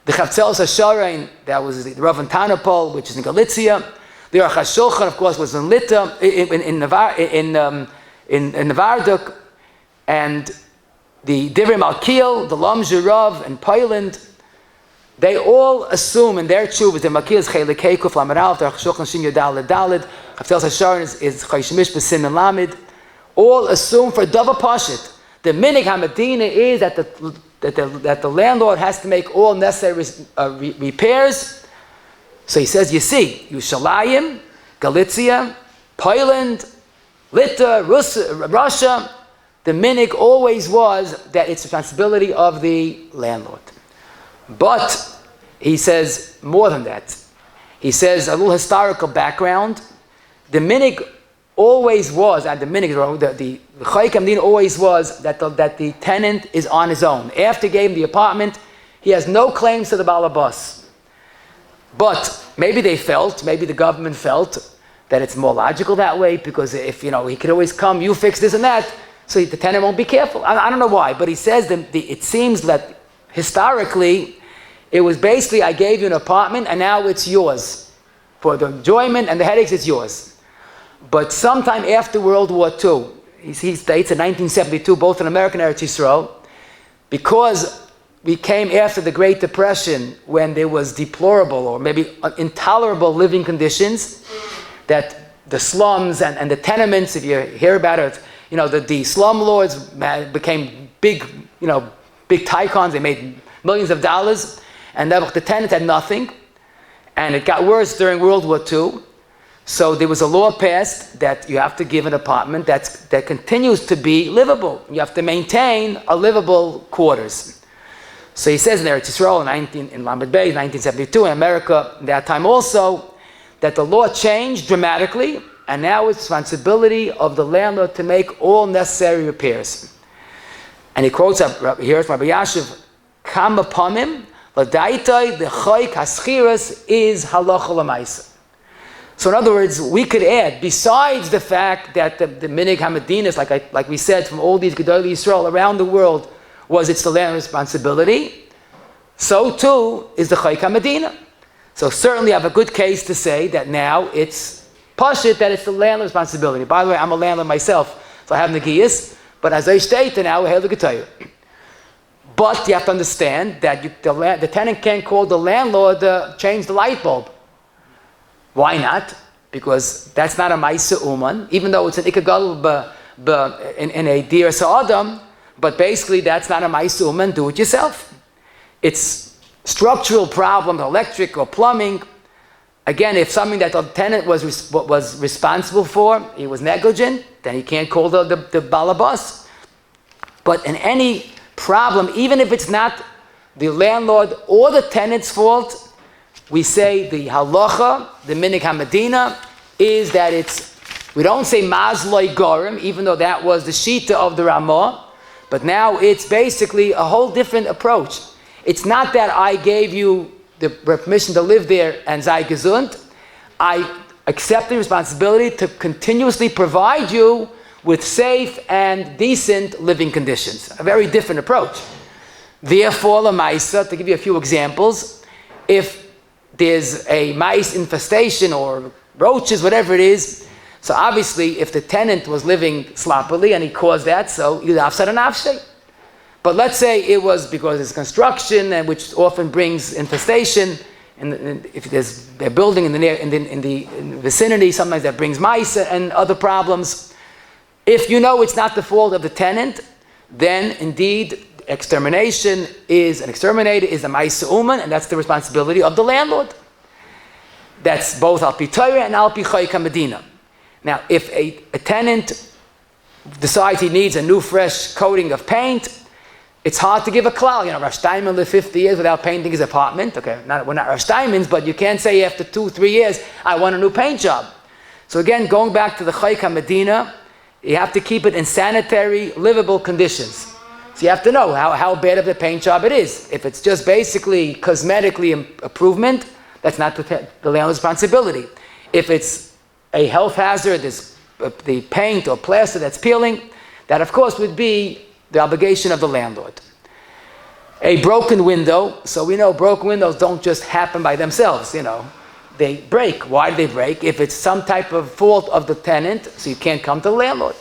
the Chavtzelos HaShorein, that was the Rav in Tanapol, which is in Galicia, the Aruch HaShulchan, of course, was in Lita, in Nevarduk, and the Divrei Malkiel, the Lam Rav in Poland, they all assume in their tshuvas, the Malkiel is Chelekei Kuf Lamed Aleph, the Aruch HaShulchan Shin Yodal Daled, Chavtzelos HaShorein is Chayshemish B'Sim and Lamed, all assume for Dava Pashit. The minhag HaMedina is that the landlord has to make all necessary repairs. So he says, you see, Yerushalayim, Galicia, Poland, Lita, Russia, the minhag always was that it's responsibility of the landlord. But he says more than that. He says a little historical background. The minhag always was, and the minhag, the Chayk HaMedina always was that the tenant is on his own. After he gave him the apartment, he has no claims to the balabas. But maybe the government felt that it's more logical that way, because if, he could always come, you fix this and that, so the tenant won't be careful. I don't know why, but he says it seems that historically, it was basically, I gave you an apartment and now it's yours. For the enjoyment and the headaches, it's yours. But sometime after World War II, he states in 1972, both in America and Eretz Yisrael, because we came after the Great Depression when there was deplorable or maybe intolerable living conditions, that the slums and the tenements, if you hear about it, the slumlords became big tycoons. They made millions of dollars, and the tenants had nothing. And it got worse during World War II. So there was a law passed that you have to give an apartment that continues to be livable. You have to maintain a livable quarters. So he says in Eretz Yisrael in Lamed Bay, 1972, in America, that time also, that the law changed dramatically, and now it's responsibility of the landlord to make all necessary repairs. And he quotes here from Rabbi Yashiv, Kam Apamim, L'daitai, the Chayk HaSchiras is Halacha L'maisa. So in other words, we could add, besides the fact that the minhag HaMedinas, like we said, from all these Gedolei Yisrael around the world, was it's the landlord's responsibility, so too is the Chayk HaMedina. So certainly I have a good case to say that now it's pashit, that it's the landlord's responsibility. By the way, I'm a landlord myself, so I have negiyas, but as I state, now I have the Ketayah. But you have to understand that the tenant can't call the landlord to change the light bulb. Why not? Because that's not a Maisa Uman, even though it's an Ikagal in a Dir Sa'adam, but basically that's not a Maisa Uman, do it yourself. It's structural problem, electric or plumbing. Again, if something that the tenant was responsible for, he was negligent, then he can't call the balabas. But in any problem, even if it's not the landlord or the tenant's fault, we say the halacha, the minhag HaMedina, is that we don't say mazloi gorim, even though that was the shita of the Ramah, but now it's basically a whole different approach. It's not that I gave you the permission to live there and sei gesund. I accept the responsibility to continuously provide you with safe and decent living conditions. A very different approach. Therefore, Lamaisa, to give you a few examples, if there's a mice infestation or roaches, whatever it is, so obviously if the tenant was living sloppily and he caused that, so you'd afsad an afshay. But let's say it was because it's construction, and which often brings infestation, and if they're building in the vicinity, sometimes that brings mice and other problems. If you know it's not the fault of the tenant, then indeed extermination is an exterminator, is a ma'aseh uman, and that's the responsibility of the landlord. That's both al pi Torah and al pi chayk hamedina. Now, if a tenant decides he needs a new fresh coating of paint, it's hard to give a klal. Rosh Diamond lived 50 years without painting his apartment. Okay, we're not Rosh Diamonds, but you can't say after 2-3 years, I want a new paint job. So again, going back to the chayk hamedina, you have to keep it in sanitary, livable conditions. So you have to know how bad of a paint job it is. If it's just basically cosmetically improvement, that's not the landlord's responsibility. If it's a health hazard, the paint or plaster that's peeling, that of course would be the obligation of the landlord. A broken window, so we know broken windows don't just happen by themselves, They break. Why do they break? If it's some type of fault of the tenant, so you can't come to the landlord.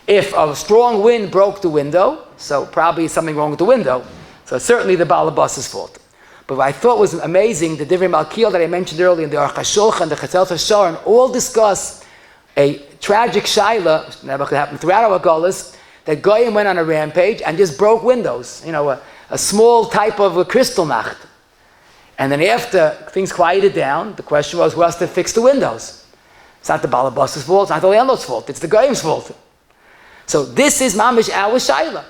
If a strong wind broke the window, so probably something wrong with the window, so it's certainly the Baal Habas's fault. But what I thought was amazing, the Divrei Malkiel that I mentioned earlier, in the Aruch HaShulchan, the Chetzel Sharon, all discuss a tragic shaila, never could happen throughout our Golas, that Goyim went on a rampage and just broke windows, a small type of a crystal nacht. And then after things quieted down, the question was, who has to fix the windows? It's not the Baal Habas's fault, it's not the landlord's fault, it's the Goyim's fault. So this is mamish our shaila.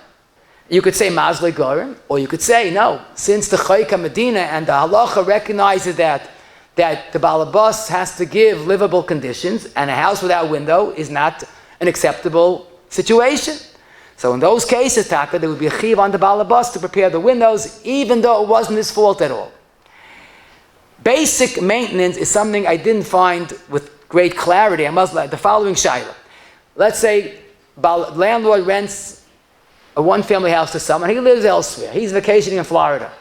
You could say mazle gorim, or you could say no. Since the chayk hamedina and the halacha recognizes that the Baal Habas has to give livable conditions, and a house without window is not an acceptable situation. So in those cases, Taka, there would be a chiv on the Baal Habas to prepare the windows, even though it wasn't his fault at all. Basic maintenance is something I didn't find with great clarity. I must like the following shaila. Let's say landlord rents a one-family house to someone. He lives elsewhere. He's vacationing in Florida.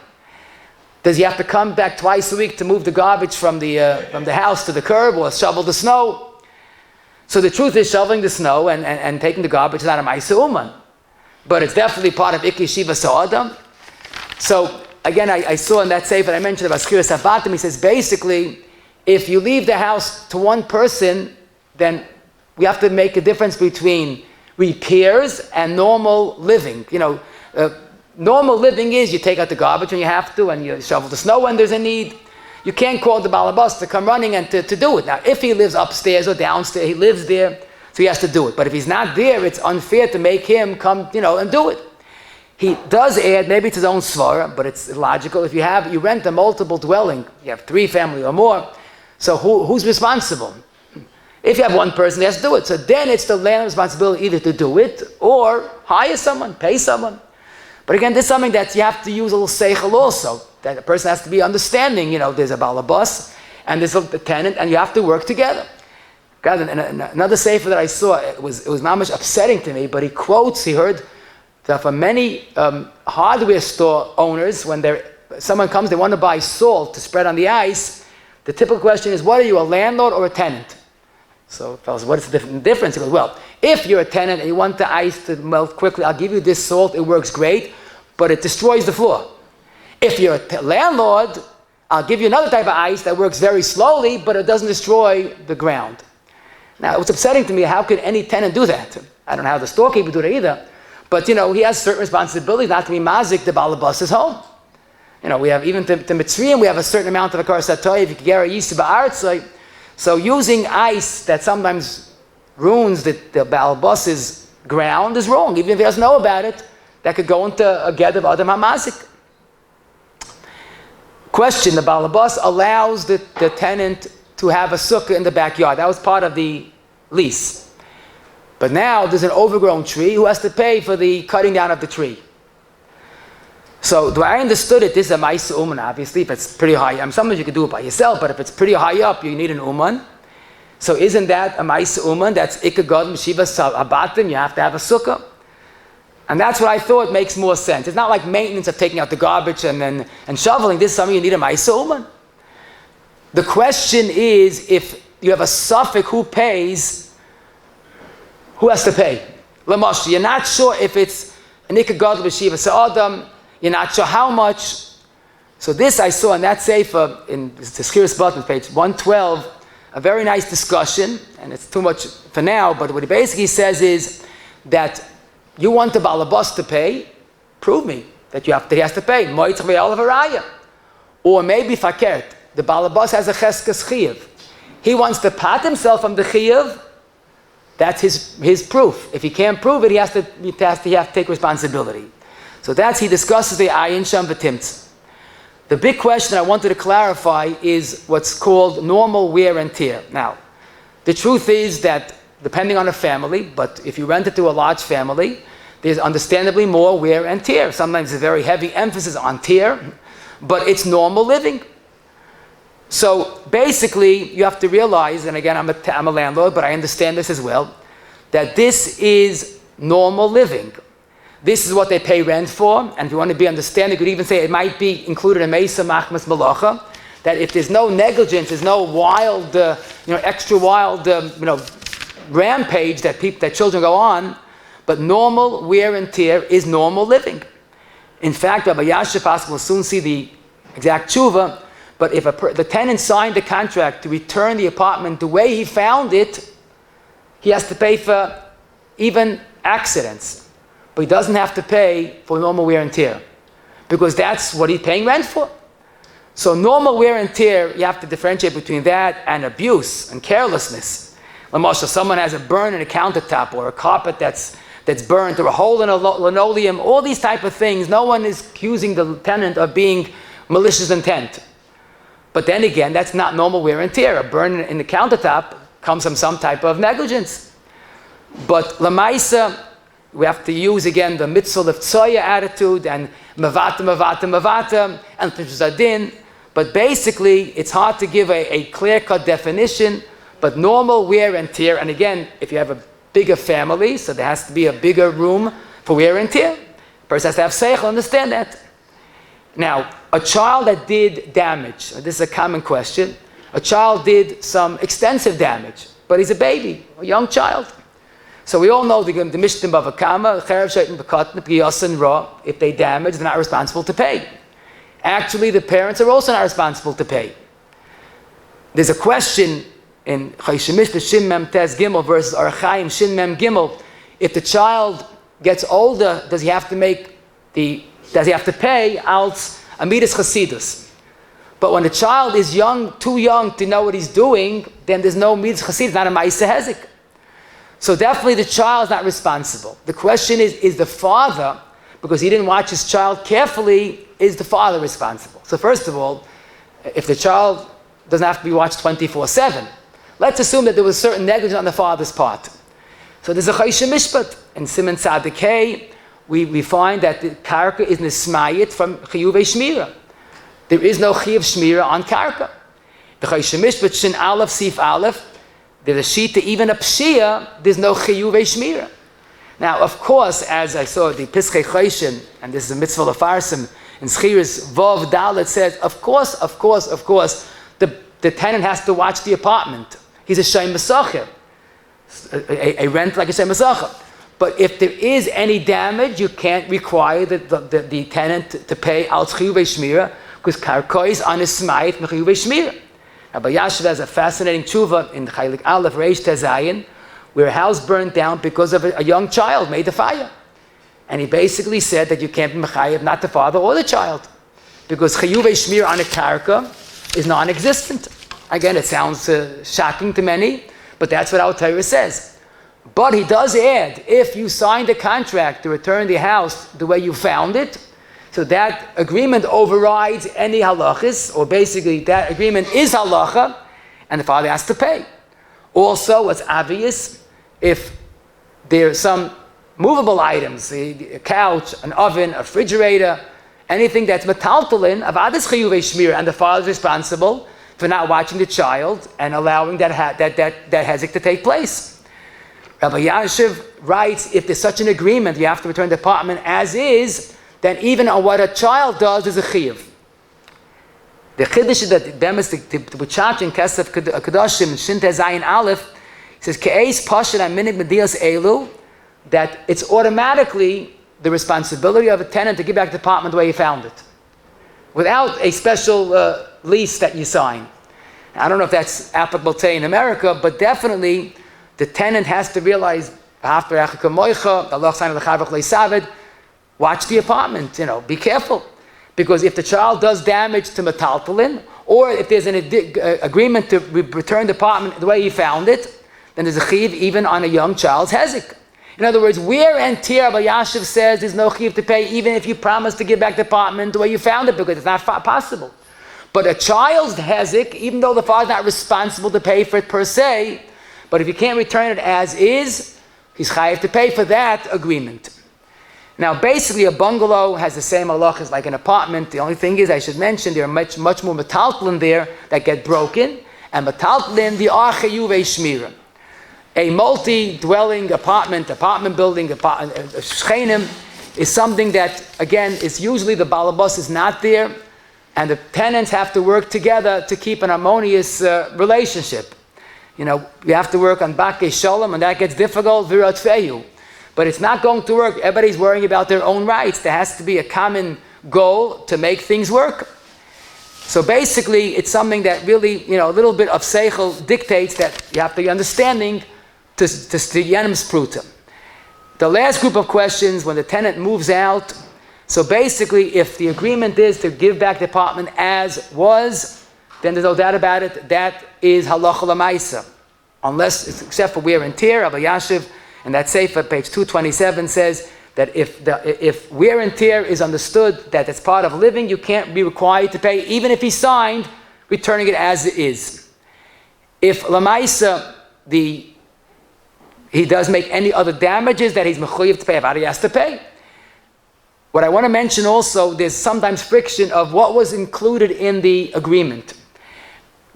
Does he have to come back twice a week to move the garbage from the house to the curb or shovel the snow? So the truth is, shoveling the snow and taking the garbage is not a ma'aseh uman, but it's definitely part of Ikki Shiva Sa'adam. So again, I saw in that sefer I mentioned about Schiras Havatim, he says basically, if you leave the house to one person, then we have to make a difference between repairs and normal living. Normal living is you take out the garbage when you have to, and you shovel the snow when there's a need. You can't call the Baal Habas to come running and to do it. Now, if he lives upstairs or downstairs, he lives there, so he has to do it. But if he's not there, it's unfair to make him come, and do it. He does add, maybe it's his own svara, but it's logical. If you rent a multiple dwelling, you have 3 family or more, so who's responsible? If you have one person, he has to do it. So then it's the landlord's responsibility either to do it or hire someone, pay someone. But again, this is something that you have to use a little seichel also. That a person has to be understanding, there's a Baal Habas and there's a tenant, and you have to work together. God, another sefer that I saw, it was mamish upsetting to me, but he heard that for many hardware store owners, when someone comes, they want to buy salt to spread on the ice, the typical question is, what are you, a landlord or a tenant? So, fellas, what is the difference? He goes, well, if you're a tenant and you want the ice to melt quickly, I'll give you this salt, it works great, but it destroys the floor. If you're a landlord, I'll give you another type of ice that works very slowly, but it doesn't destroy the ground. Now, it was upsetting to me, how could any tenant do that? I don't know how the storekeeper do that either, but he has certain responsibilities not to be mazik the Baal Habas's home. We have, even to Mitzrayim, we have a certain amount of a karsatoy, if you can get a yisra ba'artzai. So using ice that sometimes ruins the Baal Habas's ground is wrong. Even if he doesn't know about it, that could go into a get of Adam HaMazik. Question, the Baal Habas allows the tenant to have a sukkah in the backyard. That was part of the lease. But now there's an overgrown tree. Who has to pay for the cutting down of the tree? So, do I understood it? This is a ma'aseh uman, obviously, if it's pretty high. Sometimes you can do it by yourself, but if it's pretty high up, you need an uman. So isn't that a Ma'isa Uman? That's Ikagod Meshivas Habatim. You have to have a sukkah. And that's what I thought makes more sense. It's not like maintenance of taking out the garbage and shoveling. This is something you need a Ma'isa Uman. The question is, if you have a suffix, who pays? Who has to pay? Lamosh, you're not sure if it's an Ikagod Meshivas Adam. You're not sure how much. So this I saw in that sefer, in the Schiris Button, page 112, a very nice discussion, and it's too much for now, but what he basically says is that you want the balabas to pay, prove me that he has to pay. Or maybe fakert, the balabas has a cheskes chiyuv. He wants to pat himself from the chiyuv, that's his proof. If he can't prove it, he has to take responsibility. So he discusses the ayin sham v'timtz. The big question I wanted to clarify is what's called normal wear and tear. Now, the truth is that depending on a family, but if you rent it to a large family, there's understandably more wear and tear. Sometimes there's a very heavy emphasis on tear, but it's normal living. So basically, you have to realize, and again, I'm a landlord, but I understand this as well, that this is normal living. This is what they pay rent for, and if you want to be understanding, you could even say it might be included in Mesa Machmas Malacha, that if there's no negligence, there's no wild, extra wild, rampage that children go on, but normal wear and tear is normal living. In fact, Rabbi Yashif will soon see the exact tshuva, but if the tenant signed the contract to return the apartment the way he found it, he has to pay for even accidents. But he doesn't have to pay for normal wear and tear, because that's what he's paying rent for. So normal wear and tear, you have to differentiate between that and abuse and carelessness. Lamosha, someone has a burn in a countertop, or a carpet that's burnt, or a hole in a linoleum, all these type of things. No one is accusing the tenant of being malicious intent. But then again, that's not normal wear and tear. A burn in the countertop comes from some type of negligence. But lamaisa, we have to use again the mitzvah of tzoya attitude and mavata and zadin. But basically, it's hard to give a clear-cut definition. But normal wear and tear, and again, if you have a bigger family, so there has to be a bigger room for wear and tear. The person has to have seichel, understand that. Now, a child that did damage, this is a common question. A child did some extensive damage, but he's a baby, a young child. So we all know the Mishnah Bava Kama, if they damage, they're not responsible to pay. Actually, the parents are also not responsible to pay. There's a question in Chayshemish Shin Mem Tez Gimel versus Archaim Shin Mem Gimel. If the child gets older, does he have to pay als Amidas Chasidus? But when the child is young, too young to know what he's doing, then there's no Amidas Chasidus, not a Ma'aseh Hezek. So definitely the child is not responsible. The question is the father, because he didn't watch his child carefully, is the father responsible? So first of all, if the child doesn't have to be watched 24/7, let's assume that there was certain negligence on the father's part. So there's a Chayshim Mishpat. In Siman Tzadik Hey, we find that the karka is nismayit from Chiyuvei Shmira. There is no Chiyuv Shmira on karka. The Chayshim Mishpat Shin Aleph Sif Aleph, there's a shita, even a pshia, there's no chiyuvei shmira. Now, of course, as I saw the Piskei Choshen, and this is a mitzvah lefarsim, in Schiris Vov Dalet says, of course, the tenant has to watch the apartment. He's a shem mesachim, a rent like a shem mesachim. But if there is any damage, you can't require the tenant to pay al chiyuvei shmira, because karkois on his smayit chiyuvei shmira. Rabbi Yashiv has a fascinating tshuva in Chaylik Aleph Reish Tezayin, where a house burned down because of a young child made the fire. And he basically said that you can't be mechayev, not the father or the child, because chiyuvei shmir on a karka is non-existent. Again, it sounds shocking to many, but that's what our Torah says. But he does add, if you signed a contract to return the house the way you found it, so that agreement overrides any halachas, or basically that agreement is halacha, and the father has to pay. Also, what's obvious, if there are some movable items, a couch, an oven, a refrigerator, anything that's metaltalin, avadas chiyuvei shmir, and the father is responsible, for not watching the child and allowing that hezek to take place. Rabbi Yashiv writes, if there's such an agreement, you have to return the apartment as is, then even on what a child does is a chiyuv. The chiddush that demonstrates the B'chach in Kesef Kedoshim Shinte Zayin Aleph says Ke'eis Pashat Aminik Medias Elu, that it's automatically the responsibility of a tenant to give back the apartment the way he found it, without a special lease that you sign. I don't know if that's applicable today in America, but definitely the tenant has to realize, watch the apartment, be careful. Because if the child does damage to metaltalin, or if there's an agreement to return the apartment the way he found it, then there's a chiv even on a young child's hezek. In other words, wear and tear, Rabbi Yashiv says there's no chiv to pay even if you promise to give back the apartment the way you found it, because it's not possible. But a child's hezek, even though the father's not responsible to pay for it per se, but if you can't return it as is, he's chayiv to pay for that agreement. Now, basically, a bungalow has the same halachas like an apartment. The only thing is, I should mention, there are much more metaltalin there that get broken, and metaltalin the archayuve shmira. A multi-dwelling apartment building, shchenim, is something that, again, is usually the balabas is not there, and the tenants have to work together to keep an harmonious relationship. You have to work on bakei shalom, and that gets difficult, virat feyu. But it's not going to work. Everybody's worrying about their own rights. There has to be a common goal to make things work. So basically, it's something that really, a little bit of seichel dictates that you have to be understanding to yenim spruta. The last group of questions, when the tenant moves out, so basically, if the agreement is to give back the apartment as was, then there's no doubt about it, that is halacha l'maisa. Except for wear and tear, Rabbi Yashiv, and that sefer, page 227, says that if wear and tear is understood that it's part of living, you can't be required to pay, even if he signed, returning it as it is. If lamaisa, he does make any other damages that he's mechuyev to pay, he has to pay. What I want to mention also, there's sometimes friction of what was included in the agreement.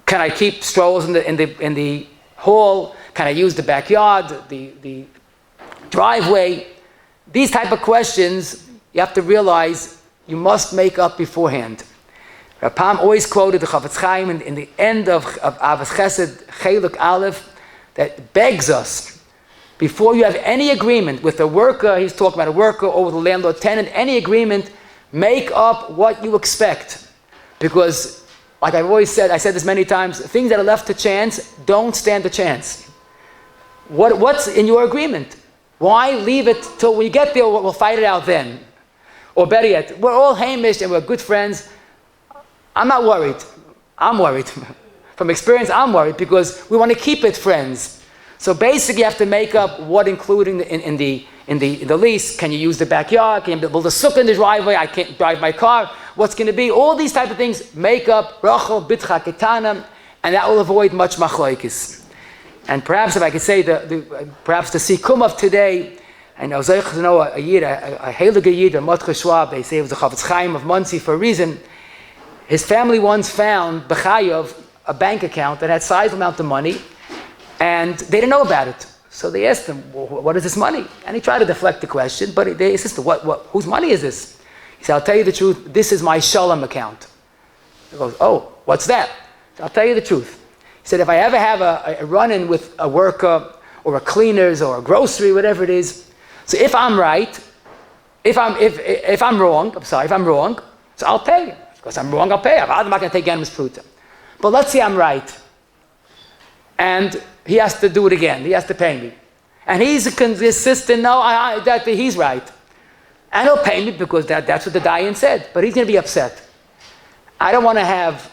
Can I keep strollers in the hall? Can I use the backyard, the driveway? These type of questions, you have to realize you must make up beforehand. Rapam always quoted the Chavetz Chaim in the end of Avos Chesed, Cheluk Aleph, that begs us, before you have any agreement with a worker, he's talking about a worker, or with a landlord tenant, any agreement, make up what you expect. Because, like I've always said, I said this many times, things that are left to chance don't stand a chance. What's in your agreement? Why leave it till we get there? We'll fight it out then. Or better yet, we're all Hamish and we're good friends. I'm not worried. I'm worried. From experience, I'm worried because we want to keep it friends. So basically, you have to make up what, including in the lease. Can you use the backyard? Can you build a sukkah in the driveway? I can't drive my car. What's going to be? All these type of things. Make up rachel bitcha ketana, and that will avoid much machlokes. And perhaps if I could say perhaps the sikum of today, I know Zeich know a yid, a heilige yid, a Motche Schwab, they say it was the Chavetz Chaim of Muncie for a reason. His family once found B'chayov a bank account that had a sizable amount of money, and they didn't know about it. So they asked him, what is this money? And he tried to deflect the question, but they insisted, whose money is this? He said, I'll tell you the truth, this is my shalom account. He goes, oh, what's that? I'll tell you the truth. He said, if I ever have a run-in with a worker or a cleaners or a grocery, whatever it is, so if I'm right, if I'm wrong, so I'll pay. Because I'm wrong, I'll pay. I'm not going to take Yannis Pruta. But let's say I'm right. And he has to do it again. He has to pay me. And he's consistent, that he's right. And he'll pay me because that's what the Dayan said. But he's going to be upset. I don't want to have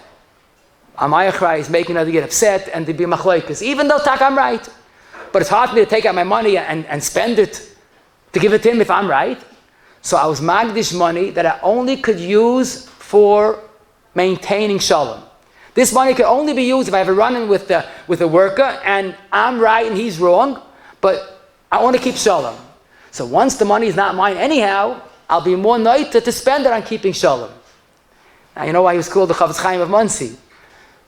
Amayachrai is making another get upset and to be machloikas, even though I'm right. But it's hard for me to take out my money and spend it, to give it to him if I'm right. So I was magdish money that I only could use for maintaining shalom. This money could only be used if I have a run-in with a worker and I'm right and he's wrong, but I want to keep shalom. So once the money is not mine anyhow, I'll be more noita to spend it on keeping shalom. Now you know why he was called the Chavetz Chaim of Muncie.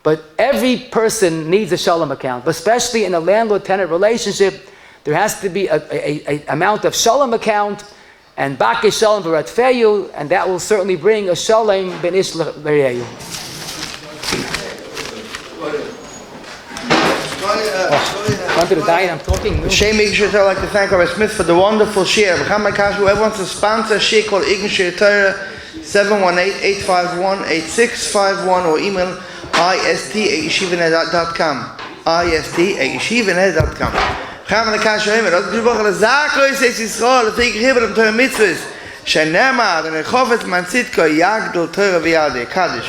But every person needs a shalom account, but especially in a landlord-tenant relationship, there has to be a amount of shalom account and bakish shalom v'ratfeyu, and that will certainly bring a shalom ben ish l'reyu. Gone to the dine, I'm talking. Shem I'd like to thank Rabbi Smith for the wonderful share. Whoever wants to sponsor a share, call Ign Shir Torah 718-851-8651 or email ist@yeshivanet.com. ist@yeshivanet.com. Gaan we naar Kasha Himmel. Dat is bijvoorbeeld een zaakloos is Israël. Dat ik heb hem tegen mitzvahs. Shenema, dan ik hoop het man zit ko jagdel Torah v'yadeh. Kaddish.